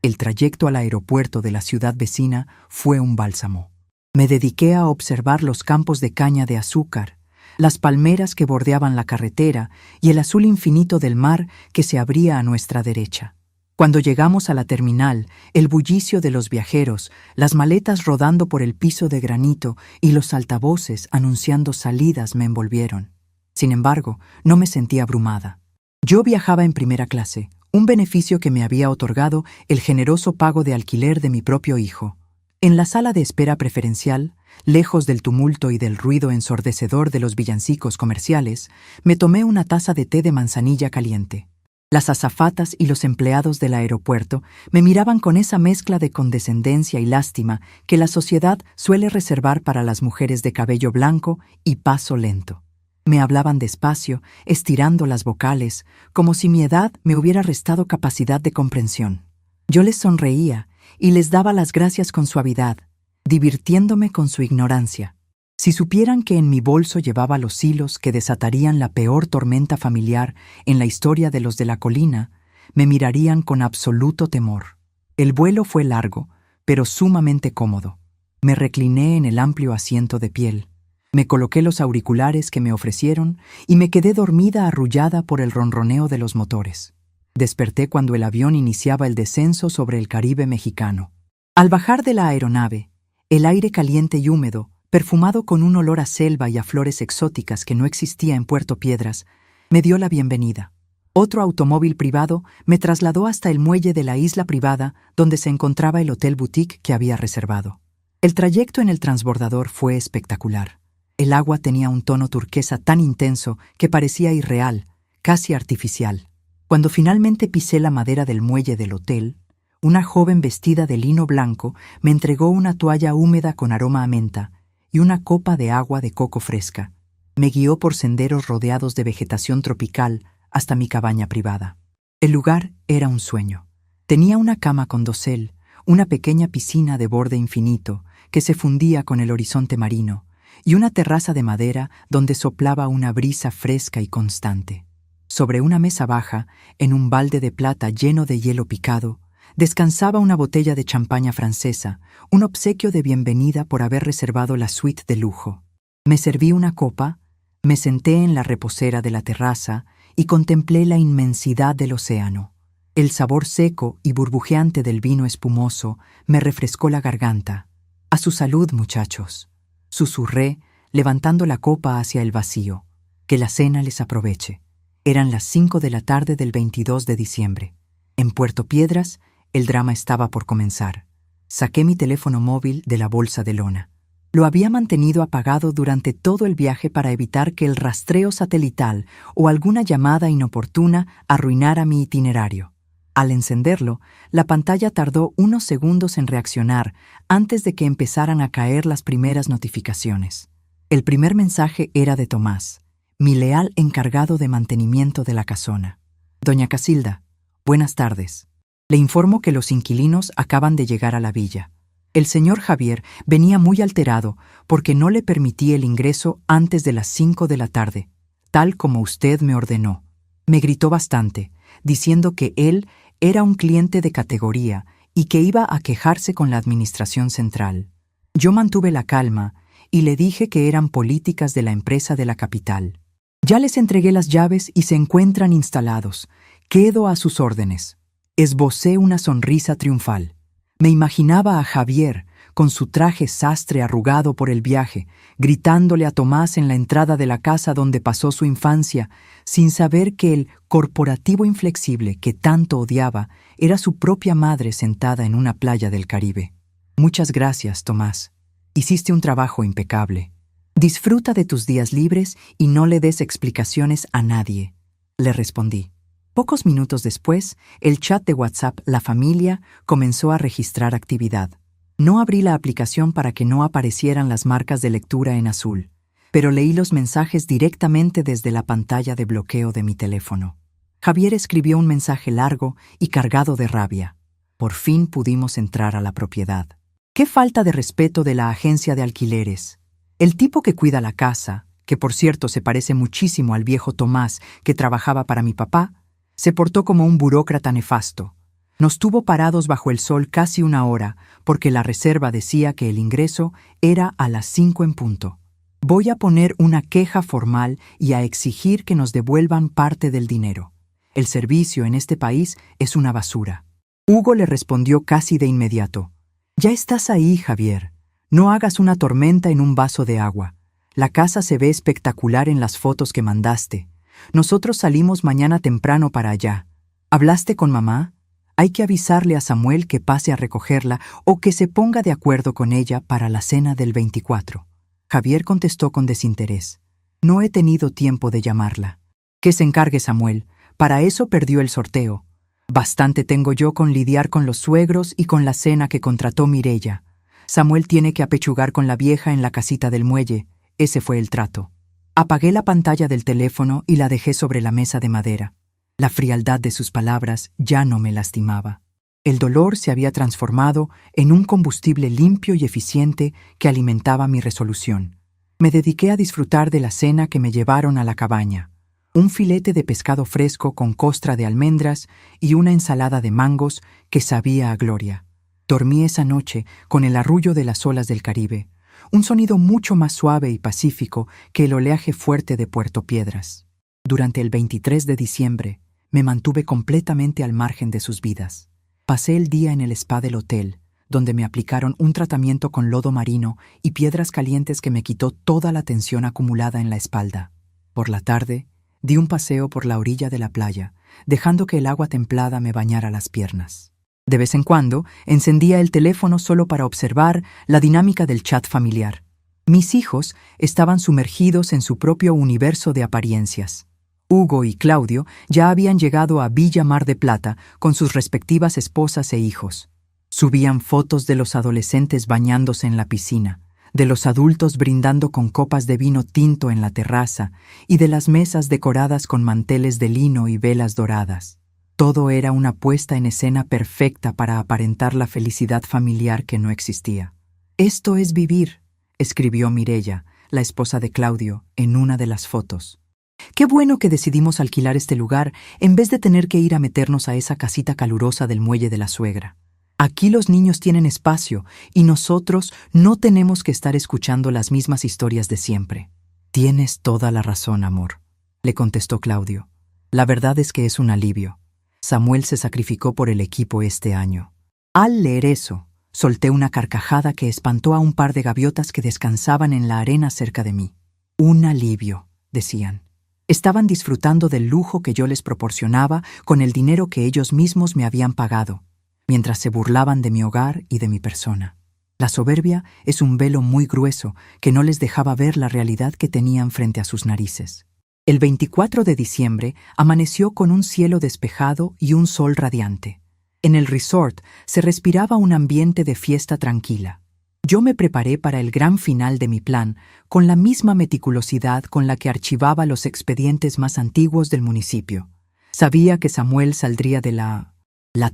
El trayecto al aeropuerto de la ciudad vecina fue un bálsamo. Me dediqué a observar los campos de caña de azúcar, las palmeras que bordeaban la carretera y el azul infinito del mar que se abría a nuestra derecha. Cuando llegamos a la terminal, el bullicio de los viajeros, las maletas rodando por el piso de granito y los altavoces anunciando salidas me envolvieron. Sin embargo, no me sentí abrumada. Yo viajaba en primera clase, un beneficio que me había otorgado el generoso pago de alquiler de mi propio hijo. En la sala de espera preferencial, lejos del tumulto y del ruido ensordecedor de los villancicos comerciales, me tomé una taza de té de manzanilla caliente. Las azafatas y los empleados del aeropuerto me miraban con esa mezcla de condescendencia y lástima que la sociedad suele reservar para las mujeres de cabello blanco y paso lento. Me hablaban despacio, estirando las vocales, como si mi edad me hubiera restado capacidad de comprensión. Yo les sonreía y les daba las gracias con suavidad, divirtiéndome con su ignorancia. Si supieran que en mi bolso llevaba los hilos que desatarían la peor tormenta familiar en la historia de los de la colina, me mirarían con absoluto temor. El vuelo fue largo, pero sumamente cómodo. Me recliné en el amplio asiento de piel. Me coloqué los auriculares que me ofrecieron y me quedé dormida arrullada por el ronroneo de los motores. Desperté cuando el avión iniciaba el descenso sobre el Caribe mexicano. Al bajar de la aeronave, el aire caliente y húmedo, perfumado con un olor a selva y a flores exóticas que no existía en Puerto Piedras, me dio la bienvenida. Otro automóvil privado me trasladó hasta el muelle de la isla privada donde se encontraba el hotel boutique que había reservado. El trayecto en el transbordador fue espectacular. El agua tenía un tono turquesa tan intenso que parecía irreal, casi artificial. Cuando finalmente pisé la madera del muelle del hotel, una joven vestida de lino blanco me entregó una toalla húmeda con aroma a menta y una copa de agua de coco fresca. Me guió por senderos rodeados de vegetación tropical hasta mi cabaña privada. El lugar era un sueño. Tenía una cama con dosel, una pequeña piscina de borde infinito que se fundía con el horizonte marino y una terraza de madera donde soplaba una brisa fresca y constante. Sobre una mesa baja, en un balde de plata lleno de hielo picado, descansaba una botella de champaña francesa, un obsequio de bienvenida por haber reservado la suite de lujo. Me serví una copa, me senté en la reposera de la terraza y contemplé la inmensidad del océano. El sabor seco y burbujeante del vino espumoso me refrescó la garganta. «A su salud, muchachos», susurré, levantando la copa hacia el vacío. «Que la cena les aproveche». Eran las 5 de la tarde del 22 de diciembre. En Puerto Piedras, el drama estaba por comenzar. Saqué mi teléfono móvil de la bolsa de lona. Lo había mantenido apagado durante todo el viaje para evitar que el rastreo satelital o alguna llamada inoportuna arruinara mi itinerario. Al encenderlo, la pantalla tardó unos segundos en reaccionar antes de que empezaran a caer las primeras notificaciones. El primer mensaje era de Tomás, mi leal encargado de mantenimiento de la casona. «Doña Casilda, buenas tardes. Le informo que los inquilinos acaban de llegar a la villa. El señor Javier venía muy alterado porque no le permití el ingreso antes de las 5 de la tarde, tal como usted me ordenó. Me gritó bastante, diciendo que él era un cliente de categoría y que iba a quejarse con la administración central. Yo mantuve la calma y le dije que eran políticas de la empresa de la capital. Ya les entregué las llaves y se encuentran instalados. Quedo a sus órdenes. Esbocé una sonrisa triunfal. Me imaginaba a Javier, con su traje sastre arrugado por el viaje, gritándole a Tomás en la entrada de la casa donde pasó su infancia, sin saber que el corporativo inflexible que tanto odiaba era su propia madre sentada en una playa del Caribe. Muchas gracias, Tomás. Hiciste un trabajo impecable. Disfruta de tus días libres y no le des explicaciones a nadie, le respondí. Pocos minutos después, el chat de WhatsApp La Familia comenzó a registrar actividad. No abrí la aplicación para que no aparecieran las marcas de lectura en azul, pero leí los mensajes directamente desde la pantalla de bloqueo de mi teléfono. Javier escribió un mensaje largo y cargado de rabia. Por fin pudimos entrar a la propiedad. ¡Qué falta de respeto de la agencia de alquileres! El tipo que cuida la casa, que por cierto se parece muchísimo al viejo Tomás que trabajaba para mi papá, se portó como un burócrata nefasto. Nos tuvo parados bajo el sol casi 1 hora porque la reserva decía que el ingreso era a las 5 en punto. Voy a poner una queja formal y a exigir que nos devuelvan parte del dinero. El servicio en este país es una basura. Hugo le respondió casi de inmediato. Ya estás ahí, Javier. No hagas una tormenta en un vaso de agua. La casa se ve espectacular en las fotos que mandaste. Nosotros salimos mañana temprano para allá. ¿Hablaste con mamá? Hay que avisarle a Samuel que pase a recogerla o que se ponga de acuerdo con ella para la cena del 24. Javier contestó con desinterés. No he tenido tiempo de llamarla. Que se encargue Samuel. Para eso perdió el sorteo. Bastante tengo yo con lidiar con los suegros y con la cena que contrató Mireya. Samuel tiene que apechugar con la vieja en la casita del muelle. Ese fue el trato. Apagué la pantalla del teléfono y la dejé sobre la mesa de madera. La frialdad de sus palabras ya no me lastimaba. El dolor se había transformado en un combustible limpio y eficiente que alimentaba mi resolución. Me dediqué a disfrutar de la cena que me llevaron a la cabaña. Un filete de pescado fresco con costra de almendras y una ensalada de mangos que sabía a gloria. Dormí esa noche con el arrullo de las olas del Caribe, un sonido mucho más suave y pacífico que el oleaje fuerte de Puerto Piedras. Durante el 23 de diciembre, me mantuve completamente al margen de sus vidas. Pasé el día en el spa del hotel, donde me aplicaron un tratamiento con lodo marino y piedras calientes que me quitó toda la tensión acumulada en la espalda. Por la tarde, di un paseo por la orilla de la playa, dejando que el agua templada me bañara las piernas. De vez en cuando, encendía el teléfono solo para observar la dinámica del chat familiar. Mis hijos estaban sumergidos en su propio universo de apariencias. Hugo y Claudio ya habían llegado a Villa Mar de Plata con sus respectivas esposas e hijos. Subían fotos de los adolescentes bañándose en la piscina, de los adultos brindando con copas de vino tinto en la terraza y de las mesas decoradas con manteles de lino y velas doradas. Todo era una puesta en escena perfecta para aparentar la felicidad familiar que no existía. «Esto es vivir», escribió Mireya, la esposa de Claudio, en una de las fotos. «Qué bueno que decidimos alquilar este lugar en vez de tener que ir a meternos a esa casita calurosa del muelle de la suegra. Aquí los niños tienen espacio y nosotros no tenemos que estar escuchando las mismas historias de siempre». «Tienes toda la razón, amor», le contestó Claudio. «La verdad es que es un alivio. Samuel se sacrificó por el equipo este año». Al leer eso, solté una carcajada que espantó a un par de gaviotas que descansaban en la arena cerca de mí. «Un alivio», decían. Estaban disfrutando del lujo que yo les proporcionaba con el dinero que ellos mismos me habían pagado, mientras se burlaban de mi hogar y de mi persona. La soberbia es un velo muy grueso que no les dejaba ver la realidad que tenían frente a sus narices. El 24 de diciembre amaneció con un cielo despejado y un sol radiante. En el resort se respiraba un ambiente de fiesta tranquila. Yo me preparé para el gran final de mi plan con la misma meticulosidad con la que archivaba los expedientes más antiguos del municipio. Sabía que Samuel saldría de la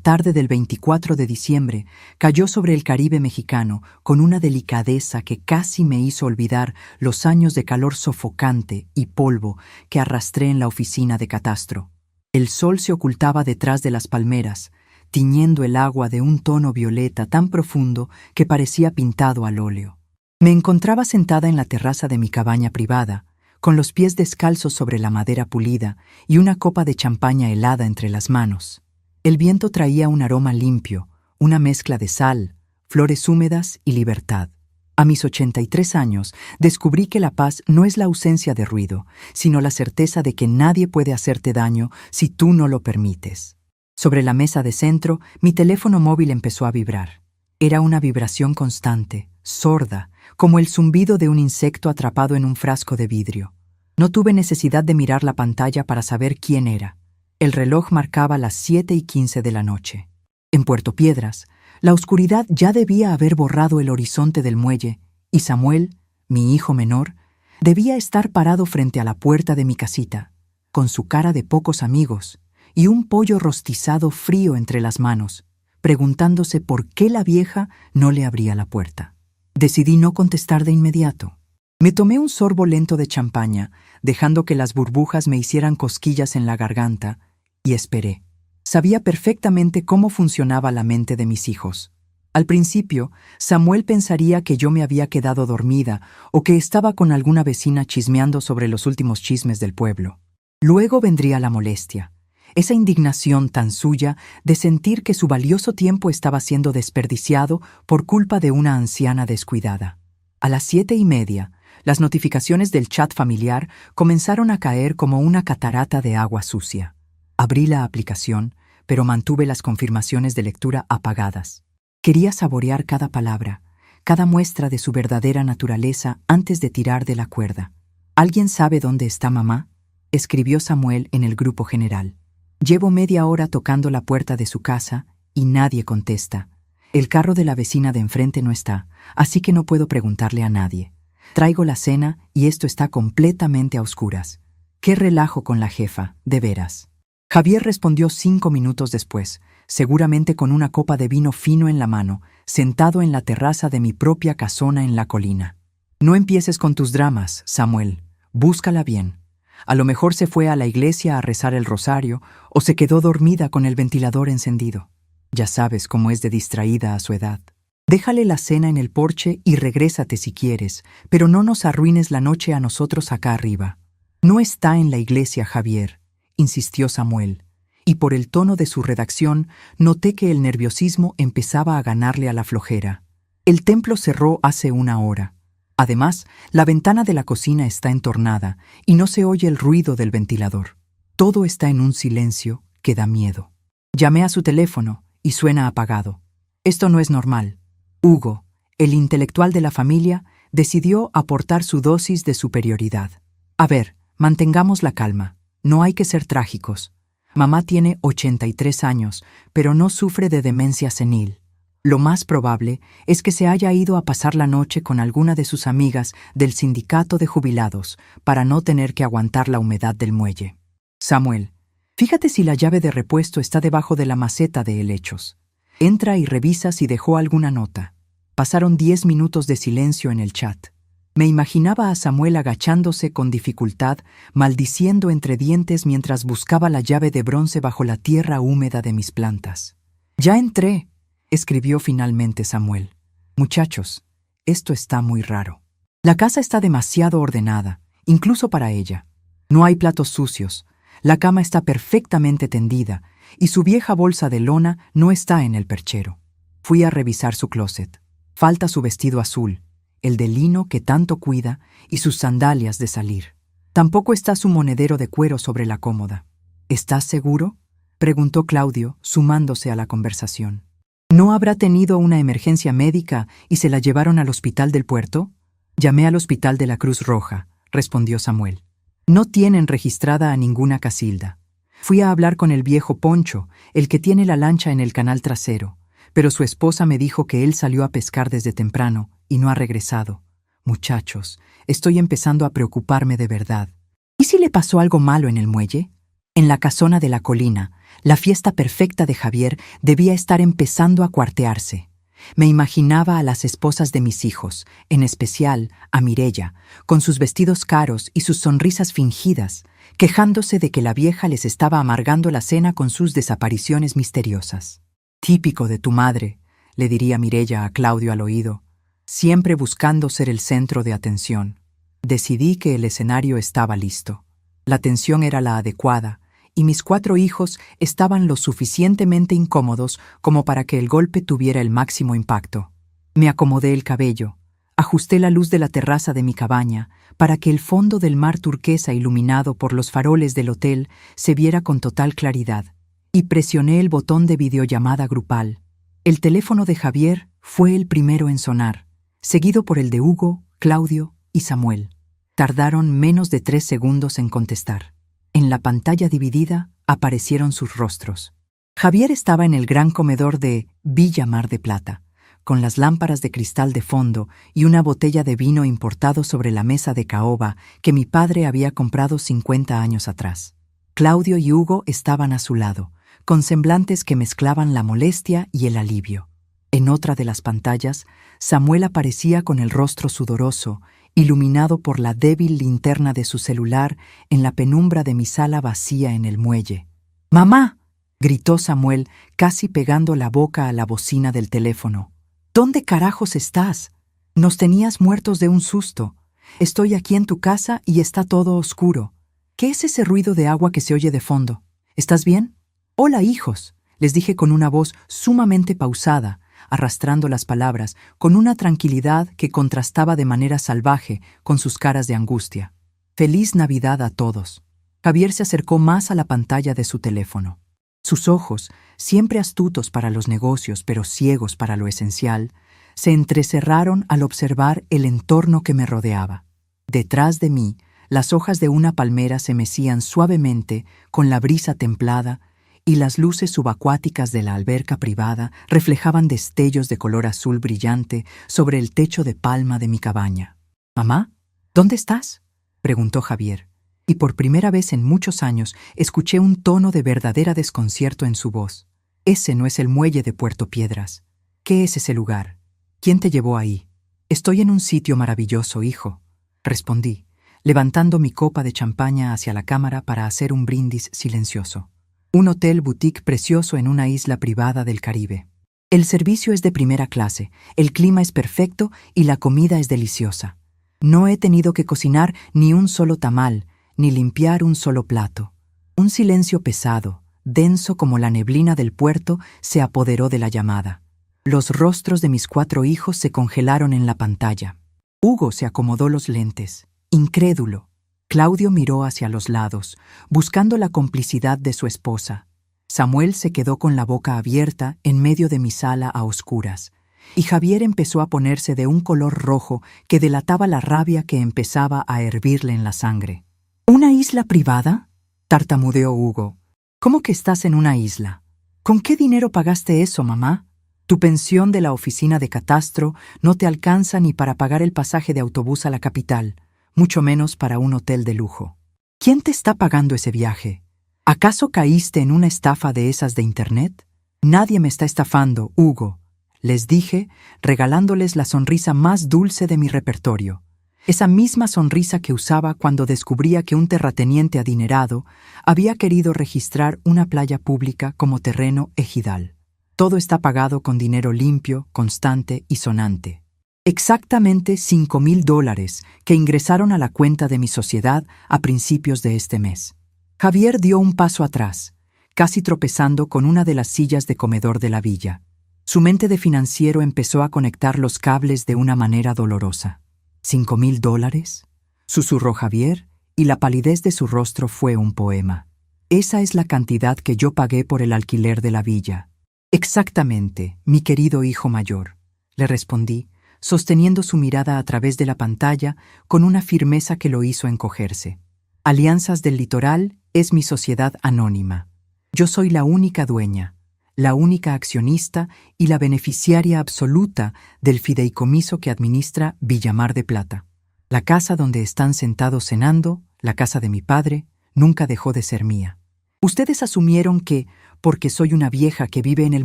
tarde del 24 de diciembre cayó sobre el Caribe mexicano con una delicadeza que casi me hizo olvidar los años de calor sofocante y polvo que arrastré en la oficina de catastro. El sol se ocultaba detrás de las palmeras, tiñendo el agua de un tono violeta tan profundo que parecía pintado al óleo. Me encontraba sentada en la terraza de mi cabaña privada, con los pies descalzos sobre la madera pulida y una copa de champaña helada entre las manos. El viento traía un aroma limpio, una mezcla de sal, flores húmedas y libertad. A mis 83 años, descubrí que la paz no es la ausencia de ruido, sino la certeza de que nadie puede hacerte daño si tú no lo permites. Sobre la mesa de centro, mi teléfono móvil empezó a vibrar. Era una vibración constante, sorda, como el zumbido de un insecto atrapado en un frasco de vidrio. No tuve necesidad de mirar la pantalla para saber quién era. El reloj marcaba las 7:15 de la noche. En Puerto Piedras, la oscuridad ya debía haber borrado el horizonte del muelle, y Samuel, mi hijo menor, debía estar parado frente a la puerta de mi casita, con su cara de pocos amigos y un pollo rostizado frío entre las manos, preguntándose por qué la vieja no le abría la puerta. Decidí no contestar de inmediato. Me tomé un sorbo lento de champaña, dejando que las burbujas me hicieran cosquillas en la garganta, y esperé. Sabía perfectamente cómo funcionaba la mente de mis hijos. Al principio, Samuel pensaría que yo me había quedado dormida o que estaba con alguna vecina chismeando sobre los últimos chismes del pueblo. Luego vendría la molestia, esa indignación tan suya de sentir que su valioso tiempo estaba siendo desperdiciado por culpa de una anciana descuidada. A las 7:30, las notificaciones del chat familiar comenzaron a caer como una catarata de agua sucia. Abrí la aplicación, pero mantuve las confirmaciones de lectura apagadas. Quería saborear cada palabra, cada muestra de su verdadera naturaleza antes de tirar de la cuerda. ¿Alguien sabe dónde está mamá?, escribió Samuel en el grupo general. Llevo media hora tocando la puerta de su casa y nadie contesta. El carro de la vecina de enfrente no está, así que no puedo preguntarle a nadie. Traigo la cena y esto está completamente a oscuras. Qué relajo con la jefa, de veras. Javier respondió 5 minutos después, seguramente con una copa de vino fino en la mano, sentado en la terraza de mi propia casona en la colina. No empieces con tus dramas, Samuel. Búscala bien. A lo mejor se fue a la iglesia a rezar el rosario o se quedó dormida con el ventilador encendido. Ya sabes cómo es de distraída a su edad. Déjale la cena en el porche y regrésate si quieres, pero no nos arruines la noche a nosotros acá arriba. No está en la iglesia, Javier, insistió Samuel, y por el tono de su redacción noté que el nerviosismo empezaba a ganarle a la flojera. El templo cerró hace 1 hora. Además, la ventana de la cocina está entornada y no se oye el ruido del ventilador. Todo está en un silencio que da miedo. Llamé a su teléfono y suena apagado. Esto no es normal. Hugo, el intelectual de la familia, decidió aportar su dosis de superioridad. A ver, mantengamos la calma. No hay que ser trágicos. Mamá tiene 83 años, pero no sufre de demencia senil. Lo más probable es que se haya ido a pasar la noche con alguna de sus amigas del sindicato de jubilados para no tener que aguantar la humedad del muelle. Samuel, fíjate si la llave de repuesto está debajo de la maceta de helechos. Entra y revisa si dejó alguna nota. Pasaron 10 minutos de silencio en el chat. Me imaginaba a Samuel agachándose con dificultad, maldiciendo entre dientes mientras buscaba la llave de bronce bajo la tierra húmeda de mis plantas. «Ya entré», escribió finalmente Samuel. «Muchachos, esto está muy raro. La casa está demasiado ordenada, incluso para ella. No hay platos sucios, la cama está perfectamente tendida y su vieja bolsa de lona no está en el perchero. Fui a revisar su closet. Falta su vestido azul, el de lino que tanto cuida, y sus sandalias de salir. Tampoco está su monedero de cuero sobre la cómoda. ¿Estás seguro?», preguntó Claudio, sumándose a la conversación. «¿No habrá tenido una emergencia médica y se la llevaron al hospital del puerto?» «Llamé al hospital de la Cruz Roja», respondió Samuel. «No tienen registrada a ninguna Casilda. Fui a hablar con el viejo Poncho, el que tiene la lancha en el canal trasero, pero su esposa me dijo que él salió a pescar desde temprano y no ha regresado. Muchachos, estoy empezando a preocuparme de verdad. ¿Y si le pasó algo malo en el muelle?» En la casona de la colina, la fiesta perfecta de Javier debía estar empezando a cuartearse. Me imaginaba a las esposas de mis hijos, en especial a Mireya, con sus vestidos caros y sus sonrisas fingidas, quejándose de que la vieja les estaba amargando la cena con sus desapariciones misteriosas. «Típico de tu madre», le diría Mireya a Claudio al oído, siempre buscando ser el centro de atención. Decidí que el escenario estaba listo. La tensión era la adecuada, y mis 4 hijos estaban lo suficientemente incómodos como para que el golpe tuviera el máximo impacto. Me acomodé el cabello, ajusté la luz de la terraza de mi cabaña para que el fondo del mar turquesa iluminado por los faroles del hotel se viera con total claridad, y presioné el botón de videollamada grupal. El teléfono de Javier fue el primero en sonar, seguido por el de Hugo, Claudio y Samuel. Tardaron menos de 3 segundos en contestar. En la pantalla dividida aparecieron sus rostros. Javier estaba en el gran comedor de Villa Mar de Plata, con las lámparas de cristal de fondo y una botella de vino importado sobre la mesa de caoba que mi padre había comprado 50 años atrás. Claudio y Hugo estaban a su lado, con semblantes que mezclaban la molestia y el alivio. En otra de las pantallas, Samuel aparecía con el rostro sudoroso, iluminado por la débil linterna de su celular en la penumbra de mi sala vacía en el muelle. «¡Mamá!», gritó Samuel, casi pegando la boca a la bocina del teléfono. «¿Dónde carajos estás? Nos tenías muertos de un susto. Estoy aquí en tu casa y está todo oscuro. ¿Qué es ese ruido de agua que se oye de fondo? ¿Estás bien?» «Hola, hijos», les dije con una voz sumamente pausada, arrastrando las palabras, con una tranquilidad que contrastaba de manera salvaje con sus caras de angustia. «Feliz Navidad a todos». Javier se acercó más a la pantalla de su teléfono. Sus ojos, siempre astutos para los negocios pero ciegos para lo esencial, se entrecerraron al observar el entorno que me rodeaba. Detrás de mí, las hojas de una palmera se mecían suavemente con la brisa templada y las luces subacuáticas de la alberca privada reflejaban destellos de color azul brillante sobre el techo de palma de mi cabaña. «¿Mamá? ¿Dónde estás?», preguntó Javier, y por primera vez en muchos años escuché un tono de verdadera desconcierto en su voz. «Ese no es el muelle de Puerto Piedras. ¿Qué es ese lugar? ¿Quién te llevó ahí?» «Estoy en un sitio maravilloso, hijo», respondí, levantando mi copa de champaña hacia la cámara para hacer un brindis silencioso. «Un hotel boutique precioso en una isla privada del Caribe. El servicio es de primera clase, el clima es perfecto y la comida es deliciosa. No he tenido que cocinar ni un solo tamal, ni limpiar un solo plato». Un silencio pesado, denso como la neblina del puerto, se apoderó de la llamada. Los rostros de mis 4 hijos se congelaron en la pantalla. Hugo se acomodó los lentes, incrédulo. Claudio miró hacia los lados, buscando la complicidad de su esposa. Samuel se quedó con la boca abierta en medio de mi sala a oscuras, y Javier empezó a ponerse de un color rojo que delataba la rabia que empezaba a hervirle en la sangre. «¿Una isla privada?», tartamudeó Hugo. «¿Cómo que estás en una isla? ¿Con qué dinero pagaste eso, mamá? Tu pensión de la oficina de catastro no te alcanza ni para pagar el pasaje de autobús a la capital, mucho menos para un hotel de lujo. ¿Quién te está pagando ese viaje? ¿Acaso caíste en una estafa de esas de internet?» «Nadie me está estafando, Hugo», les dije, regalándoles la sonrisa más dulce de mi repertorio. Esa misma sonrisa que usaba cuando descubría que un terrateniente adinerado había querido registrar una playa pública como terreno ejidal. Todo está pagado con dinero limpio, constante y sonante. Exactamente $5,000 que ingresaron a la cuenta de mi sociedad a principios de este mes. Javier dio un paso atrás, casi tropezando con una de las sillas de comedor de la villa. Su mente de financiero empezó a conectar los cables de una manera dolorosa. $5,000, susurró Javier, y la palidez de su rostro fue un poema. «Esa es la cantidad que yo pagué por el alquiler de la villa». «Exactamente, mi querido hijo mayor», le respondí, sosteniendo su mirada a través de la pantalla con una firmeza que lo hizo encogerse. «Alianzas del Litoral es mi sociedad anónima. Yo soy la única dueña, la única accionista y la beneficiaria absoluta del fideicomiso que administra Villa Mar de Plata. La casa donde están sentados cenando, la casa de mi padre, nunca dejó de ser mía. Ustedes asumieron que, porque soy una vieja que vive en el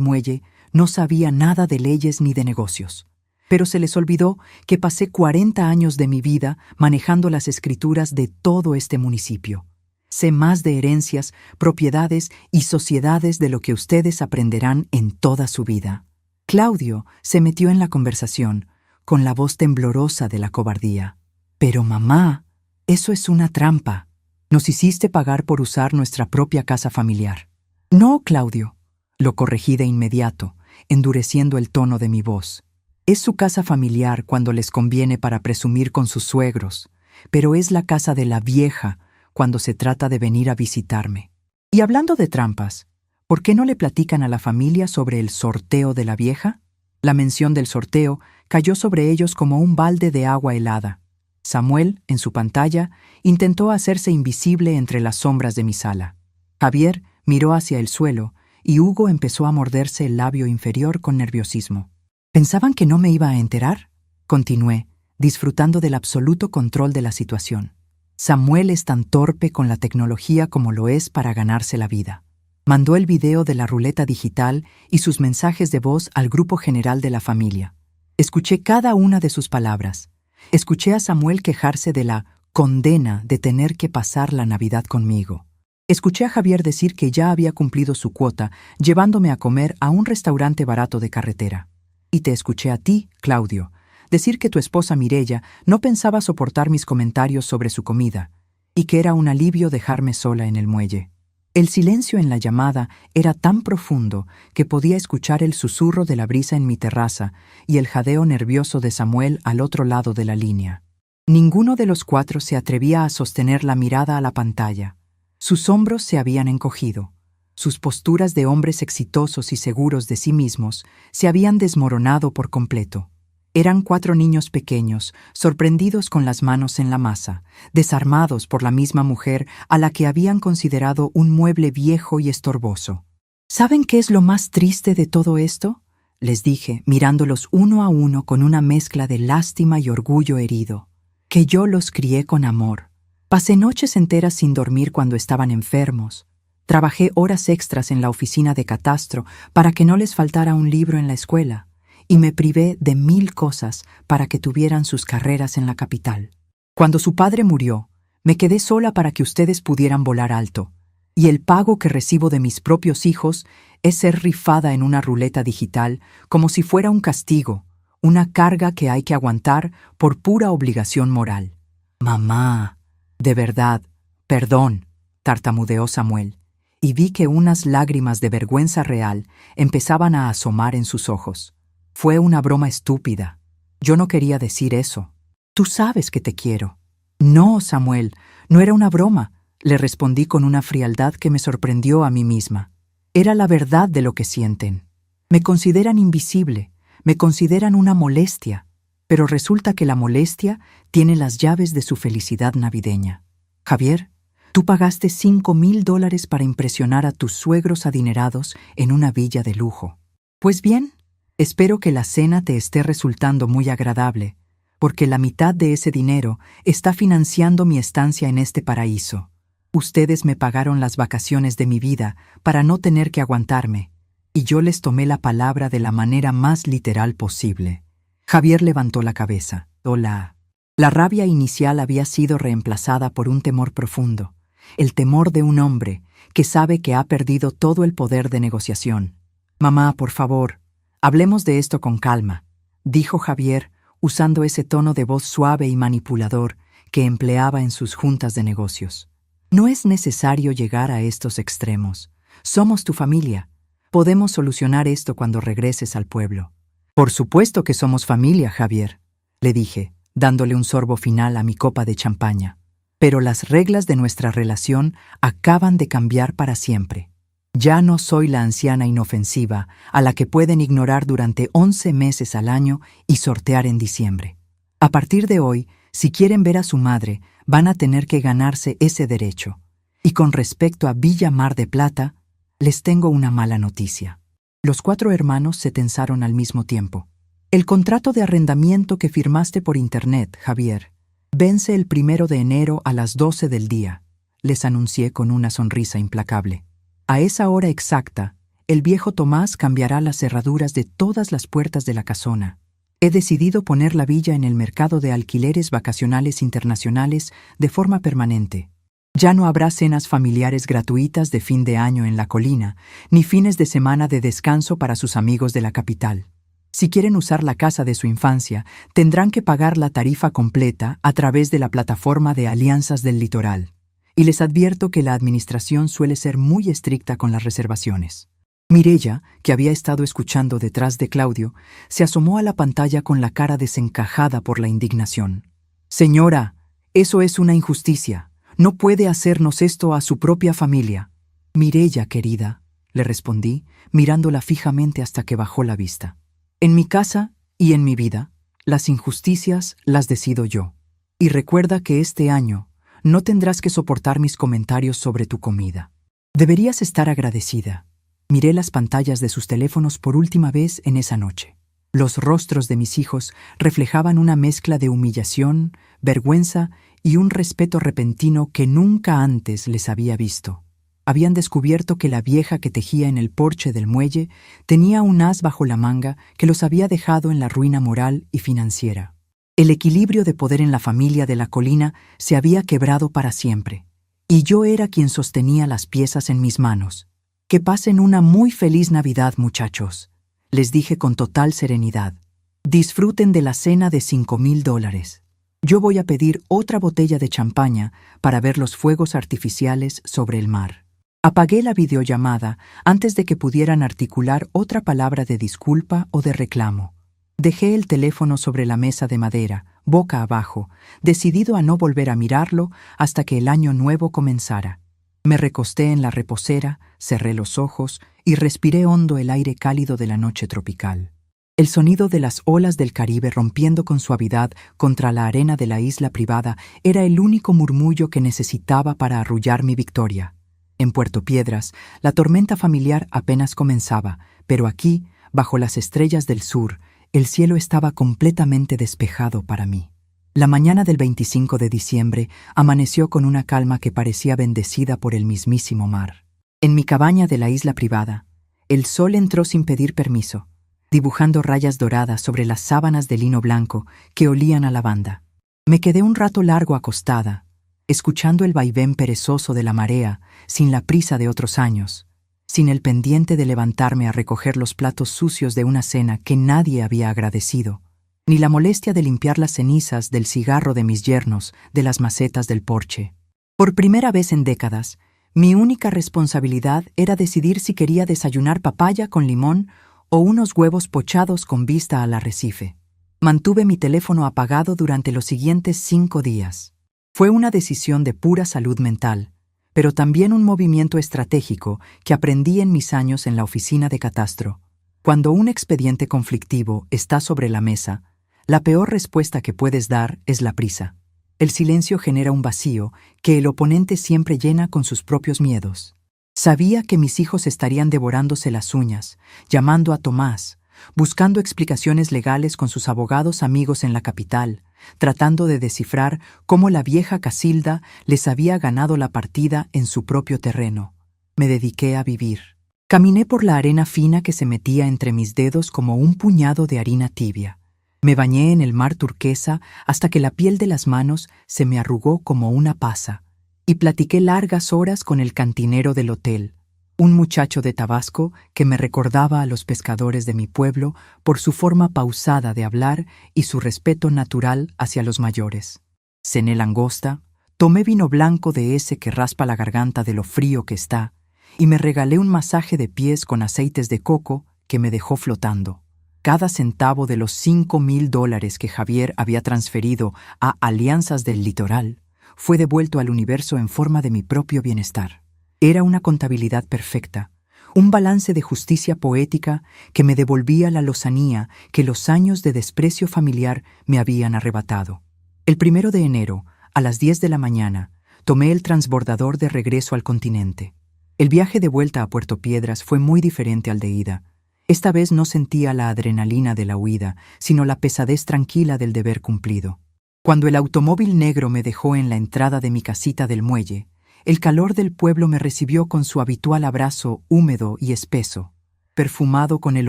muelle, no sabía nada de leyes ni de negocios. Pero se les olvidó que pasé 40 años de mi vida manejando las escrituras de todo este municipio. Sé más de herencias, propiedades y sociedades de lo que ustedes aprenderán en toda su vida. Claudio se metió en la conversación, con la voz temblorosa de la cobardía. Pero mamá, eso es una trampa. Nos hiciste pagar por usar nuestra propia casa familiar. No, Claudio, lo corregí de inmediato, endureciendo el tono de mi voz. Es su casa familiar cuando les conviene para presumir con sus suegros, pero es la casa de la vieja cuando se trata de venir a visitarme. Y hablando de trampas, ¿por qué no le platican a la familia sobre el sorteo de la vieja? La mención del sorteo cayó sobre ellos como un balde de agua helada. Samuel, en su pantalla, intentó hacerse invisible entre las sombras de mi sala. Javier miró hacia el suelo y Hugo empezó a morderse el labio inferior con nerviosismo. ¿Pensaban que no me iba a enterar? Continué, disfrutando del absoluto control de la situación. Samuel es tan torpe con la tecnología como lo es para ganarse la vida. Mandó el video de la ruleta digital y sus mensajes de voz al grupo general de la familia. Escuché cada una de sus palabras. Escuché a Samuel quejarse de la condena de tener que pasar la Navidad conmigo. Escuché a Javier decir que ya había cumplido su cuota, llevándome a comer a un restaurante barato de carretera. Y te escuché a ti, Claudio, decir que tu esposa Mireya no pensaba soportar mis comentarios sobre su comida, y que era un alivio dejarme sola en el muelle. El silencio en la llamada era tan profundo que podía escuchar el susurro de la brisa en mi terraza y el jadeo nervioso de Samuel al otro lado de la línea. Ninguno de los cuatro se atrevía a sostener la mirada a la pantalla. Sus hombros se habían encogido. Sus posturas de hombres exitosos y seguros de sí mismos se habían desmoronado por completo. Eran 4 niños pequeños, sorprendidos con las manos en la masa, desarmados por la misma mujer a la que habían considerado un mueble viejo y estorboso. ¿Saben qué es lo más triste de todo esto? Les dije, mirándolos uno a uno con una mezcla de lástima y orgullo herido. Que yo los crié con amor. Pasé noches enteras sin dormir cuando estaban enfermos. Trabajé horas extras en la oficina de catastro para que no les faltara un libro en la escuela. Y me privé de 1000 cosas para que tuvieran sus carreras en la capital. Cuando su padre murió, me quedé sola para que ustedes pudieran volar alto, y el pago que recibo de mis propios hijos es ser rifada en una ruleta digital como si fuera un castigo, una carga que hay que aguantar por pura obligación moral. Mamá, de verdad, perdón, tartamudeó Samuel, y vi que unas lágrimas de vergüenza real empezaban a asomar en sus ojos. Fue una broma estúpida. Yo no quería decir eso. Tú sabes que te quiero. No, Samuel, no era una broma, le respondí con una frialdad que me sorprendió a mí misma. Era la verdad de lo que sienten. Me consideran invisible, me consideran una molestia, pero resulta que la molestia tiene las llaves de su felicidad navideña. Javier, tú pagaste $5,000 para impresionar a tus suegros adinerados en una villa de lujo. Pues bien, espero que la cena te esté resultando muy agradable, porque la mitad de ese dinero está financiando mi estancia en este paraíso. Ustedes me pagaron las vacaciones de mi vida para no tener que aguantarme, y yo les tomé la palabra de la manera más literal posible. Javier levantó la cabeza. Hola. La rabia inicial había sido reemplazada por un temor profundo, el temor de un hombre que sabe que ha perdido todo el poder de negociación. Mamá, por favor, hablemos de esto con calma, dijo Javier, usando ese tono de voz suave y manipulador que empleaba en sus juntas de negocios. No es necesario llegar a estos extremos. Somos tu familia. Podemos solucionar esto cuando regreses al pueblo. Por supuesto que somos familia, Javier, le dije, dándole un sorbo final a mi copa de champaña. Pero las reglas de nuestra relación acaban de cambiar para siempre. Ya no soy la anciana inofensiva a la que pueden ignorar durante 11 meses al año y sortear en diciembre. A partir de hoy, si quieren ver a su madre, van a tener que ganarse ese derecho. Y con respecto a Villa Mar de Plata, les tengo una mala noticia. Los 4 hermanos se tensaron al mismo tiempo. El contrato de arrendamiento que firmaste por internet, Javier, vence el 1 de enero a las 12 del día, les anuncié con una sonrisa implacable. A esa hora exacta, el viejo Tomás cambiará las cerraduras de todas las puertas de la casona. He decidido poner la villa en el mercado de alquileres vacacionales internacionales de forma permanente. Ya no habrá cenas familiares gratuitas de fin de año en la colina, ni fines de semana de descanso para sus amigos de la capital. Si quieren usar la casa de su infancia, tendrán que pagar la tarifa completa a través de la plataforma de Alianzas del Litoral. Y les advierto que la administración suele ser muy estricta con las reservaciones. Mireya, que había estado escuchando detrás de Claudio, se asomó a la pantalla con la cara desencajada por la indignación. «Señora, eso es una injusticia. No puede hacernos esto a su propia familia». «Mireya, querida», le respondí, mirándola fijamente hasta que bajó la vista. «En mi casa y en mi vida, las injusticias las decido yo. Y recuerda que este año no tendrás que soportar mis comentarios sobre tu comida. Deberías estar agradecida». Miré las pantallas de sus teléfonos por última vez en esa noche. Los rostros de mis hijos reflejaban una mezcla de humillación, vergüenza y un respeto repentino que nunca antes les había visto. Habían descubierto que la vieja que tejía en el porche del muelle tenía un as bajo la manga que los había dejado en la ruina moral y financiera. El equilibrio de poder en la familia de la colina se había quebrado para siempre, y yo era quien sostenía las piezas en mis manos. «Que pasen una muy feliz Navidad, muchachos», les dije con total serenidad. «Disfruten de la cena de $5,000. Yo voy a pedir otra botella de champaña para ver los fuegos artificiales sobre el mar». Apagué la videollamada antes de que pudieran articular otra palabra de disculpa o de reclamo. Dejé el teléfono sobre la mesa de madera, boca abajo, decidido a no volver a mirarlo hasta que el año nuevo comenzara. Me recosté en la reposera, cerré los ojos y respiré hondo el aire cálido de la noche tropical. El sonido de las olas del Caribe rompiendo con suavidad contra la arena de la isla privada era el único murmullo que necesitaba para arrullar mi victoria. En Puerto Piedras, la tormenta familiar apenas comenzaba, pero aquí, bajo las estrellas del sur, el cielo estaba completamente despejado para mí. La mañana del 25 de diciembre amaneció con una calma que parecía bendecida por el mismísimo mar. En mi cabaña de la isla privada, el sol entró sin pedir permiso, dibujando rayas doradas sobre las sábanas de lino blanco que olían a lavanda. Me quedé un rato largo acostada, escuchando el vaivén perezoso de la marea, sin la prisa de otros años, sin el pendiente de levantarme a recoger los platos sucios de una cena que nadie había agradecido, ni la molestia de limpiar las cenizas del cigarro de mis yernos de las macetas del porche. Por primera vez en décadas, mi única responsabilidad era decidir si quería desayunar papaya con limón o unos huevos pochados con vista al arrecife. Mantuve mi teléfono apagado durante los siguientes 5 días. Fue una decisión de pura salud mental, pero también un movimiento estratégico que aprendí en mis años en la oficina de catastro. Cuando un expediente conflictivo está sobre la mesa, la peor respuesta que puedes dar es la prisa. El silencio genera un vacío que el oponente siempre llena con sus propios miedos. Sabía que mis hijos estarían devorándose las uñas, llamando a Tomás, buscando explicaciones legales con sus abogados amigos en la capital, tratando de descifrar cómo la vieja Casilda les había ganado la partida en su propio terreno. Me dediqué a vivir. Caminé por la arena fina que se metía entre mis dedos como un puñado de harina tibia. Me bañé en el mar turquesa hasta que la piel de las manos se me arrugó como una pasa, y platiqué largas horas con el cantinero del hotel, un muchacho de Tabasco que me recordaba a los pescadores de mi pueblo por su forma pausada de hablar y su respeto natural hacia los mayores. Cené langosta, tomé vino blanco de ese que raspa la garganta de lo frío que está, y me regalé un masaje de pies con aceites de coco que me dejó flotando. Cada centavo de los $5,000 que Javier había transferido a Alianzas del Litoral fue devuelto al universo en forma de mi propio bienestar. Era una contabilidad perfecta, un balance de justicia poética que me devolvía la lozanía que los años de desprecio familiar me habían arrebatado. El 1 de enero, a las 10 de la mañana, tomé el transbordador de regreso al continente. El viaje de vuelta a Puerto Piedras fue muy diferente al de ida. Esta vez no sentía la adrenalina de la huida, sino la pesadez tranquila del deber cumplido. Cuando el automóvil negro me dejó en la entrada de mi casita del muelle, El calor del pueblo me recibió con su habitual abrazo húmedo y espeso, perfumado con el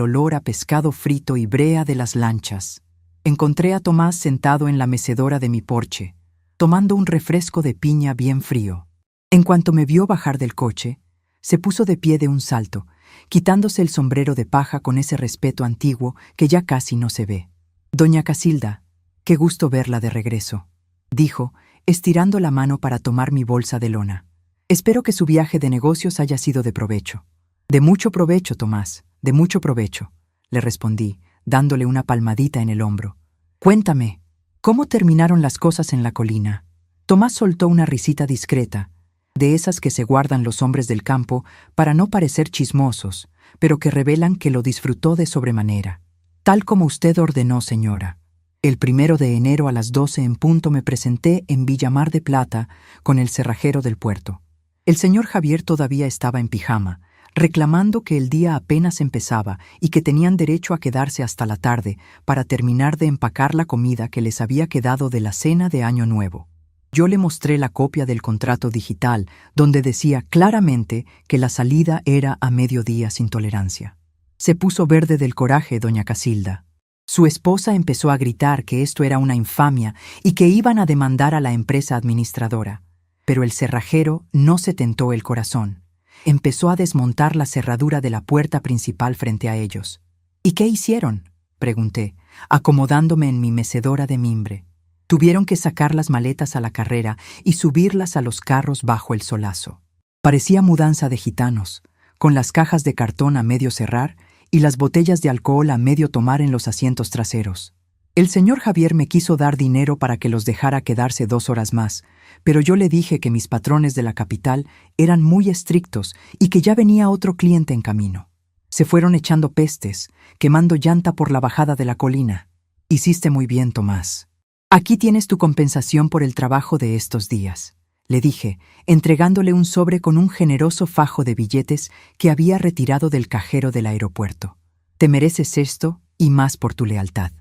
olor a pescado frito y brea de las lanchas. Encontré a Tomás sentado en la mecedora de mi porche, tomando un refresco de piña bien frío. En cuanto me vio bajar del coche, se puso de pie de un salto, quitándose el sombrero de paja con ese respeto antiguo que ya casi no se ve. «Doña Casilda, qué gusto verla de regreso», dijo, estirando la mano para tomar mi bolsa de lona. «Espero que su viaje de negocios haya sido de provecho». «De mucho provecho, Tomás, de mucho provecho», le respondí, dándole una palmadita en el hombro. «Cuéntame, ¿cómo terminaron las cosas en la colina?» Tomás soltó una risita discreta, de esas que se guardan los hombres del campo para no parecer chismosos, pero que revelan que lo disfrutó de sobremanera. «Tal como usted ordenó, señora. El 1 de enero a las 12 en punto me presenté en Villa Mar de Plata con el cerrajero del puerto. El señor Javier todavía estaba en pijama, reclamando que el día apenas empezaba y que tenían derecho a quedarse hasta la tarde para terminar de empacar la comida que les había quedado de la cena de Año Nuevo. Yo le mostré la copia del contrato digital, donde decía claramente que la salida era a mediodía sin tolerancia. Se puso verde del coraje, doña Casilda. Su esposa empezó a gritar que esto era una infamia y que iban a demandar a la empresa administradora. Pero el cerrajero no se tentó el corazón. Empezó a desmontar la cerradura de la puerta principal frente a ellos. «¿Y qué hicieron?», pregunté, acomodándome en mi mecedora de mimbre. Tuvieron que sacar las maletas a la carrera y subirlas a los carros bajo el solazo. Parecía mudanza de gitanos, con las cajas de cartón a medio cerrar y las botellas de alcohol a medio tomar en los asientos traseros. El señor Javier me quiso dar dinero para que los dejara quedarse 2 horas más, pero yo le dije que mis patrones de la capital eran muy estrictos y que ya venía otro cliente en camino. Se fueron echando pestes, quemando llanta por la bajada de la colina. «Hiciste muy bien, Tomás. Aquí tienes tu compensación por el trabajo de estos días», le dije, entregándole un sobre con un generoso fajo de billetes que había retirado del cajero del aeropuerto. «Te mereces esto y más por tu lealtad».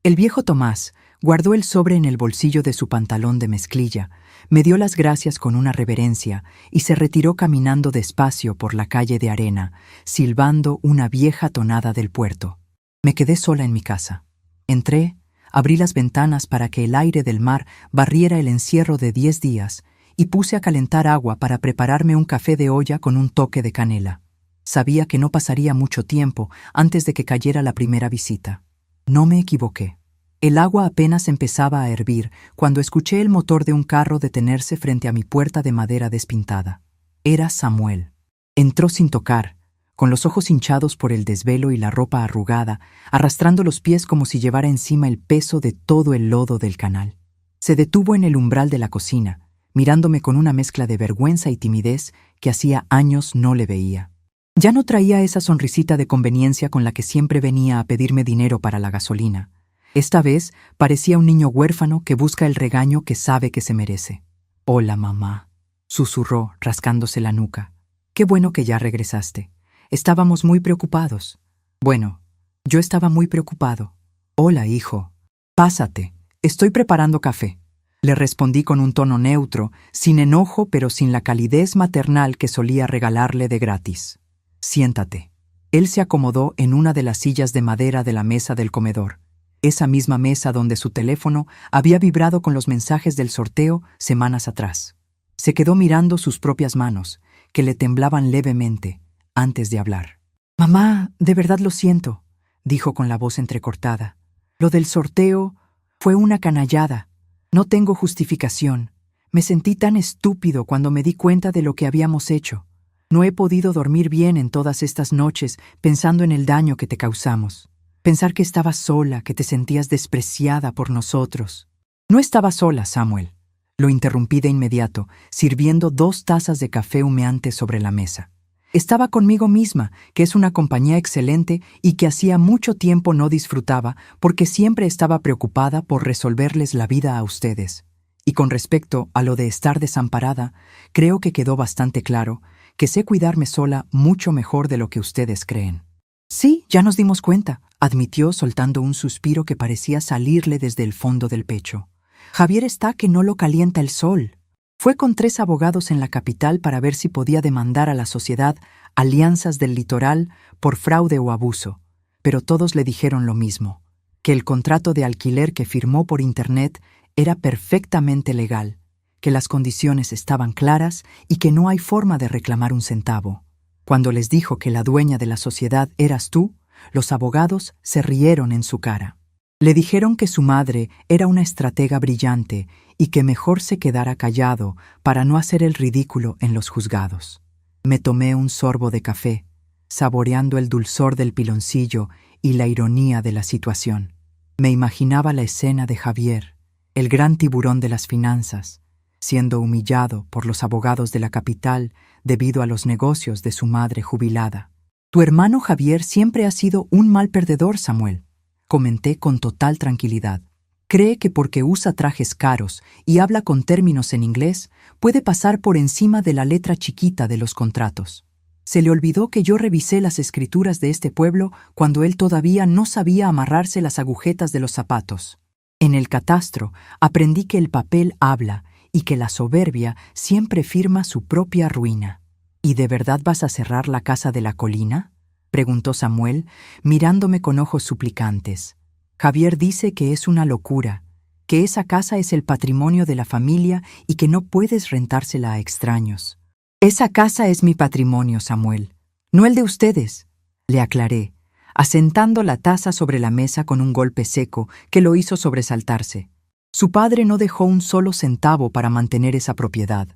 El viejo Tomás guardó el sobre en el bolsillo de su pantalón de mezclilla, me dio las gracias con una reverencia y se retiró caminando despacio por la calle de arena, silbando una vieja tonada del puerto. Me quedé sola en mi casa. Entré, abrí las ventanas para que el aire del mar barriera el encierro de 10 días y puse a calentar agua para prepararme un café de olla con un toque de canela. Sabía que no pasaría mucho tiempo antes de que cayera la primera visita. No me equivoqué. El agua apenas empezaba a hervir cuando escuché el motor de un carro detenerse frente a mi puerta de madera despintada. Era Samuel. Entró sin tocar, con los ojos hinchados por el desvelo y la ropa arrugada, arrastrando los pies como si llevara encima el peso de todo el lodo del canal. Se detuvo en el umbral de la cocina, mirándome con una mezcla de vergüenza y timidez que hacía años no le veía. Ya no traía esa sonrisita de conveniencia con la que siempre venía a pedirme dinero para la gasolina. Esta vez parecía un niño huérfano que busca el regaño que sabe que se merece. «Hola, mamá», susurró, rascándose la nuca. «Qué bueno que ya regresaste. Estábamos muy preocupados». «Bueno, yo estaba muy preocupado». «Hola, hijo. Pásate. Estoy preparando café», le respondí con un tono neutro, sin enojo pero sin la calidez maternal que solía regalarle de gratis. «Siéntate». Él se acomodó en una de las sillas de madera de la mesa del comedor, esa misma mesa donde su teléfono había vibrado con los mensajes del sorteo semanas atrás. Se quedó mirando sus propias manos, que le temblaban levemente, antes de hablar. «Mamá, de verdad lo siento», dijo con la voz entrecortada. «Lo del sorteo fue una canallada. No tengo justificación. Me sentí tan estúpido cuando me di cuenta de lo que habíamos hecho. No he podido dormir bien en todas estas noches pensando en el daño que te causamos. Pensar que estabas sola, que te sentías despreciada por nosotros». «No estaba sola, Samuel», lo interrumpí de inmediato, sirviendo 2 tazas de café humeante sobre la mesa. «Estaba conmigo misma, que es una compañía excelente y que hacía mucho tiempo no disfrutaba porque siempre estaba preocupada por resolverles la vida a ustedes. Y con respecto a lo de estar desamparada, creo que quedó bastante claro que sé cuidarme sola mucho mejor de lo que ustedes creen». «Sí, ya nos dimos cuenta», admitió soltando un suspiro que parecía salirle desde el fondo del pecho. «Javier está que no lo calienta el sol». Fue con 3 abogados en la capital para ver si podía demandar a la sociedad Alianzas del Litoral por fraude o abuso, pero todos le dijeron lo mismo, que el contrato de alquiler que firmó por Internet era perfectamente legal, que las condiciones estaban claras y que no hay forma de reclamar un centavo. Cuando les dijo que la dueña de la sociedad eras tú, los abogados se rieron en su cara. Le dijeron que su madre era una estratega brillante y que mejor se quedara callado para no hacer el ridículo en los juzgados. Me tomé un sorbo de café, saboreando el dulzor del piloncillo y la ironía de la situación. Me imaginaba la escena de Javier, el gran tiburón de las finanzas, siendo humillado por los abogados de la capital debido a los negocios de su madre jubilada. Tu hermano Javier siempre ha sido un mal perdedor, Samuel, comenté con total tranquilidad. Cree que porque usa trajes caros y habla con términos en inglés, puede pasar por encima de la letra chiquita de los contratos. Se le olvidó que yo revisé las escrituras de este pueblo cuando él todavía no sabía amarrarse las agujetas de los zapatos. En el catastro aprendí que el papel habla y que la soberbia siempre firma su propia ruina. ¿Y de verdad vas a cerrar la casa de la colina?, preguntó Samuel, mirándome con ojos suplicantes. Javier dice que es una locura, que esa casa es el patrimonio de la familia y que no puedes rentársela a extraños. Esa casa es mi patrimonio, Samuel, no el de ustedes, le aclaré, asentando la taza sobre la mesa con un golpe seco que lo hizo sobresaltarse. Su padre no dejó un solo centavo para mantener esa propiedad.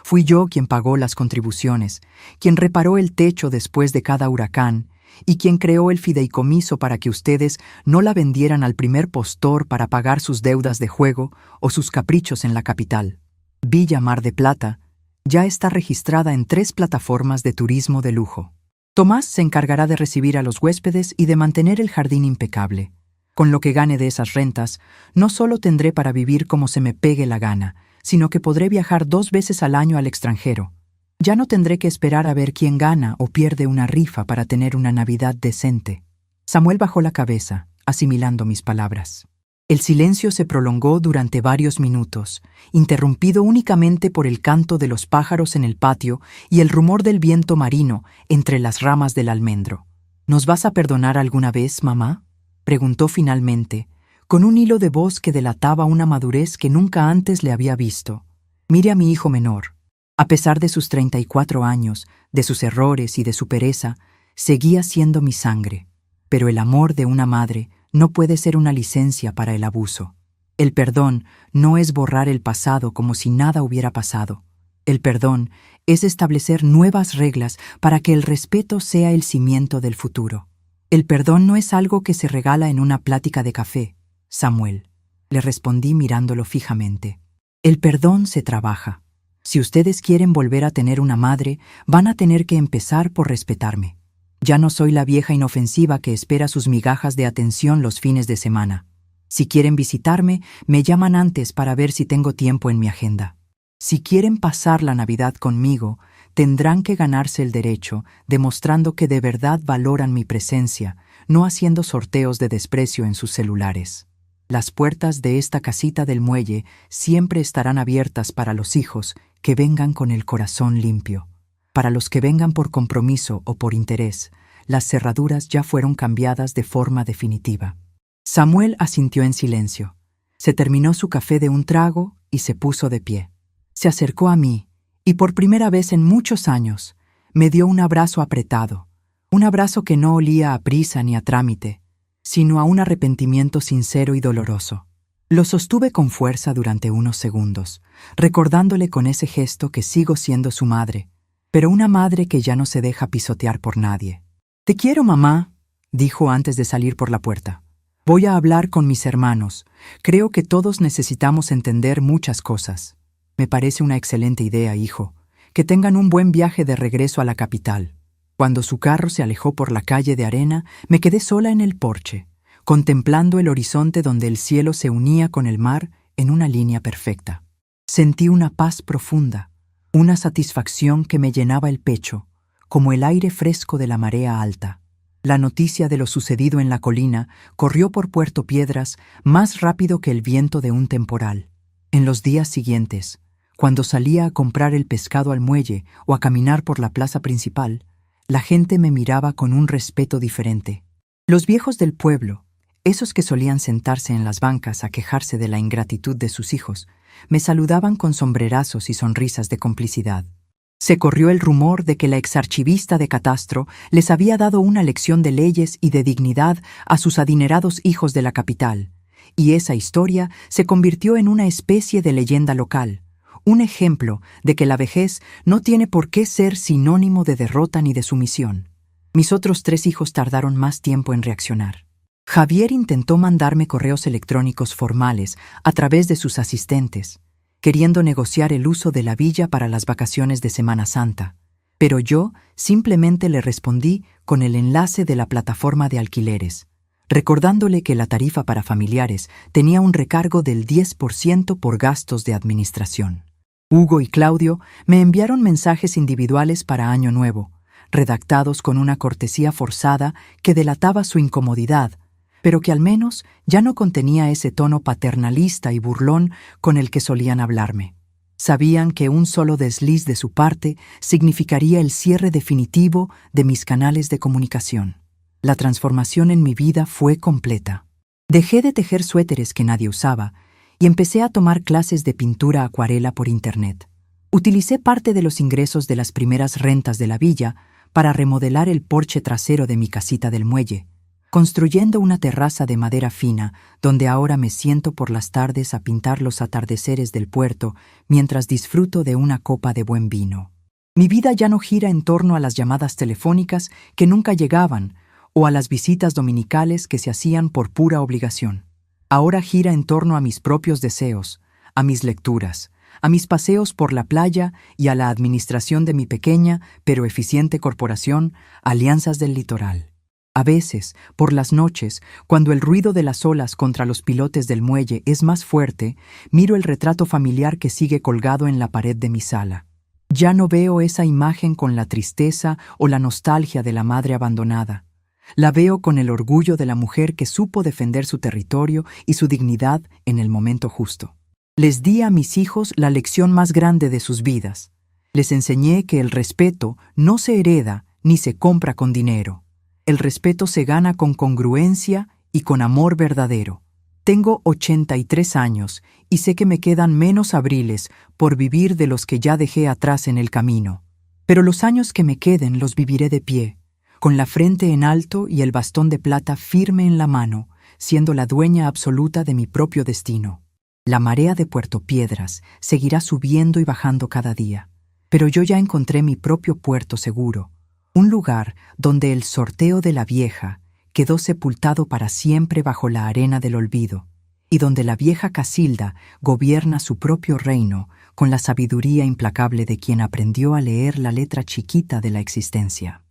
Fui yo quien pagó las contribuciones, quien reparó el techo después de cada huracán y quien creó el fideicomiso para que ustedes no la vendieran al primer postor para pagar sus deudas de juego o sus caprichos en la capital. Villa Mar de Plata ya está registrada en 3 plataformas de turismo de lujo. Tomás se encargará de recibir a los huéspedes y de mantener el jardín impecable. Con lo que gane de esas rentas, no solo tendré para vivir como se me pegue la gana, sino que podré viajar 2 veces al año al extranjero. Ya no tendré que esperar a ver quién gana o pierde una rifa para tener una Navidad decente. Samuel bajó la cabeza, asimilando mis palabras. El silencio se prolongó durante varios minutos, interrumpido únicamente por el canto de los pájaros en el patio y el rumor del viento marino entre las ramas del almendro. ¿Nos vas a perdonar alguna vez, mamá?, preguntó finalmente, con un hilo de voz que delataba una madurez que nunca antes le había visto. Mire a mi hijo menor. A pesar de sus 34 años, de sus errores y de su pereza, seguía siendo mi sangre. Pero el amor de una madre no puede ser una licencia para el abuso. El perdón no es borrar el pasado como si nada hubiera pasado. El perdón es establecer nuevas reglas para que el respeto sea el cimiento del futuro. El perdón no es algo que se regala en una plática de café, Samuel, le respondí mirándolo fijamente. El perdón se trabaja. Si ustedes quieren volver a tener una madre, van a tener que empezar por respetarme. Ya no soy la vieja inofensiva que espera sus migajas de atención los fines de semana. Si quieren visitarme, me llaman antes para ver si tengo tiempo en mi agenda. Si quieren pasar la Navidad conmigo, tendrán que ganarse el derecho, demostrando que de verdad valoran mi presencia, no haciendo sorteos de desprecio en sus celulares. Las puertas de esta casita del muelle siempre estarán abiertas para los hijos que vengan con el corazón limpio. Para los que vengan por compromiso o por interés, las cerraduras ya fueron cambiadas de forma definitiva. Samuel asintió en silencio. Se terminó su café de un trago y se puso de pie. Se acercó a mí y por primera vez en muchos años me dio un abrazo apretado, un abrazo que no olía a prisa ni a trámite, sino a un arrepentimiento sincero y doloroso. Lo sostuve con fuerza durante unos segundos, recordándole con ese gesto que sigo siendo su madre, pero una madre que ya no se deja pisotear por nadie. «Te quiero, mamá», dijo antes de salir por la puerta. «Voy a hablar con mis hermanos. Creo que todos necesitamos entender muchas cosas. Me parece una excelente idea, hijo. Que tengan un buen viaje de regreso a la capital». Cuando su carro se alejó por la calle de arena, me quedé sola en el porche, contemplando el horizonte donde el cielo se unía con el mar en una línea perfecta. Sentí una paz profunda, una satisfacción que me llenaba el pecho, como el aire fresco de la marea alta. La noticia de lo sucedido en la colina corrió por Puerto Piedras más rápido que el viento de un temporal. En los días siguientes, Cuando salía a comprar el pescado al muelle o a caminar por la plaza principal, la gente me miraba con un respeto diferente. Los viejos del pueblo, esos que solían sentarse en las bancas a quejarse de la ingratitud de sus hijos, me saludaban con sombrerazos y sonrisas de complicidad. Se corrió el rumor de que la exarchivista de Catastro les había dado una lección de leyes y de dignidad a sus adinerados hijos de la capital, y esa historia se convirtió en una especie de leyenda local, un ejemplo de que la vejez no tiene por qué ser sinónimo de derrota ni de sumisión. Mis otros 3 hijos tardaron más tiempo en reaccionar. Javier intentó mandarme correos electrónicos formales a través de sus asistentes, queriendo negociar el uso de la villa para las vacaciones de Semana Santa, pero yo simplemente le respondí con el enlace de la plataforma de alquileres, recordándole que la tarifa para familiares tenía un recargo del 10% por gastos de administración. Hugo y Claudio me enviaron mensajes individuales para Año Nuevo, redactados con una cortesía forzada que delataba su incomodidad, pero que al menos ya no contenía ese tono paternalista y burlón con el que solían hablarme. Sabían que un solo desliz de su parte significaría el cierre definitivo de mis canales de comunicación. La transformación en mi vida fue completa. Dejé de tejer suéteres que nadie usaba y empecé a tomar clases de pintura acuarela por internet. Utilicé parte de los ingresos de las primeras rentas de la villa para remodelar el porche trasero de mi casita del muelle, construyendo una terraza de madera fina donde ahora me siento por las tardes a pintar los atardeceres del puerto mientras disfruto de una copa de buen vino. Mi vida ya no gira en torno a las llamadas telefónicas que nunca llegaban o a las visitas dominicales que se hacían por pura obligación. Ahora gira en torno a mis propios deseos, a mis lecturas, a mis paseos por la playa y a la administración de mi pequeña pero eficiente corporación Alianzas del Litoral. A veces, por las noches, cuando el ruido de las olas contra los pilotes del muelle es más fuerte, miro el retrato familiar que sigue colgado en la pared de mi sala. Ya no veo esa imagen con la tristeza o la nostalgia de la madre abandonada. La veo con el orgullo de la mujer que supo defender su territorio y su dignidad en el momento justo. Les di a mis hijos la lección más grande de sus vidas. Les enseñé que el respeto no se hereda ni se compra con dinero. El respeto se gana con congruencia y con amor verdadero. Tengo 83 años y sé que me quedan menos abriles por vivir de los que ya dejé atrás en el camino. Pero los años que me queden los viviré de pie, con la frente en alto y el bastón de plata firme en la mano, siendo la dueña absoluta de mi propio destino. La marea de Puerto Piedras seguirá subiendo y bajando cada día, pero yo ya encontré mi propio puerto seguro, un lugar donde el sorteo de la vieja quedó sepultado para siempre bajo la arena del olvido, y donde la vieja Casilda gobierna su propio reino con la sabiduría implacable de quien aprendió a leer la letra chiquita de la existencia.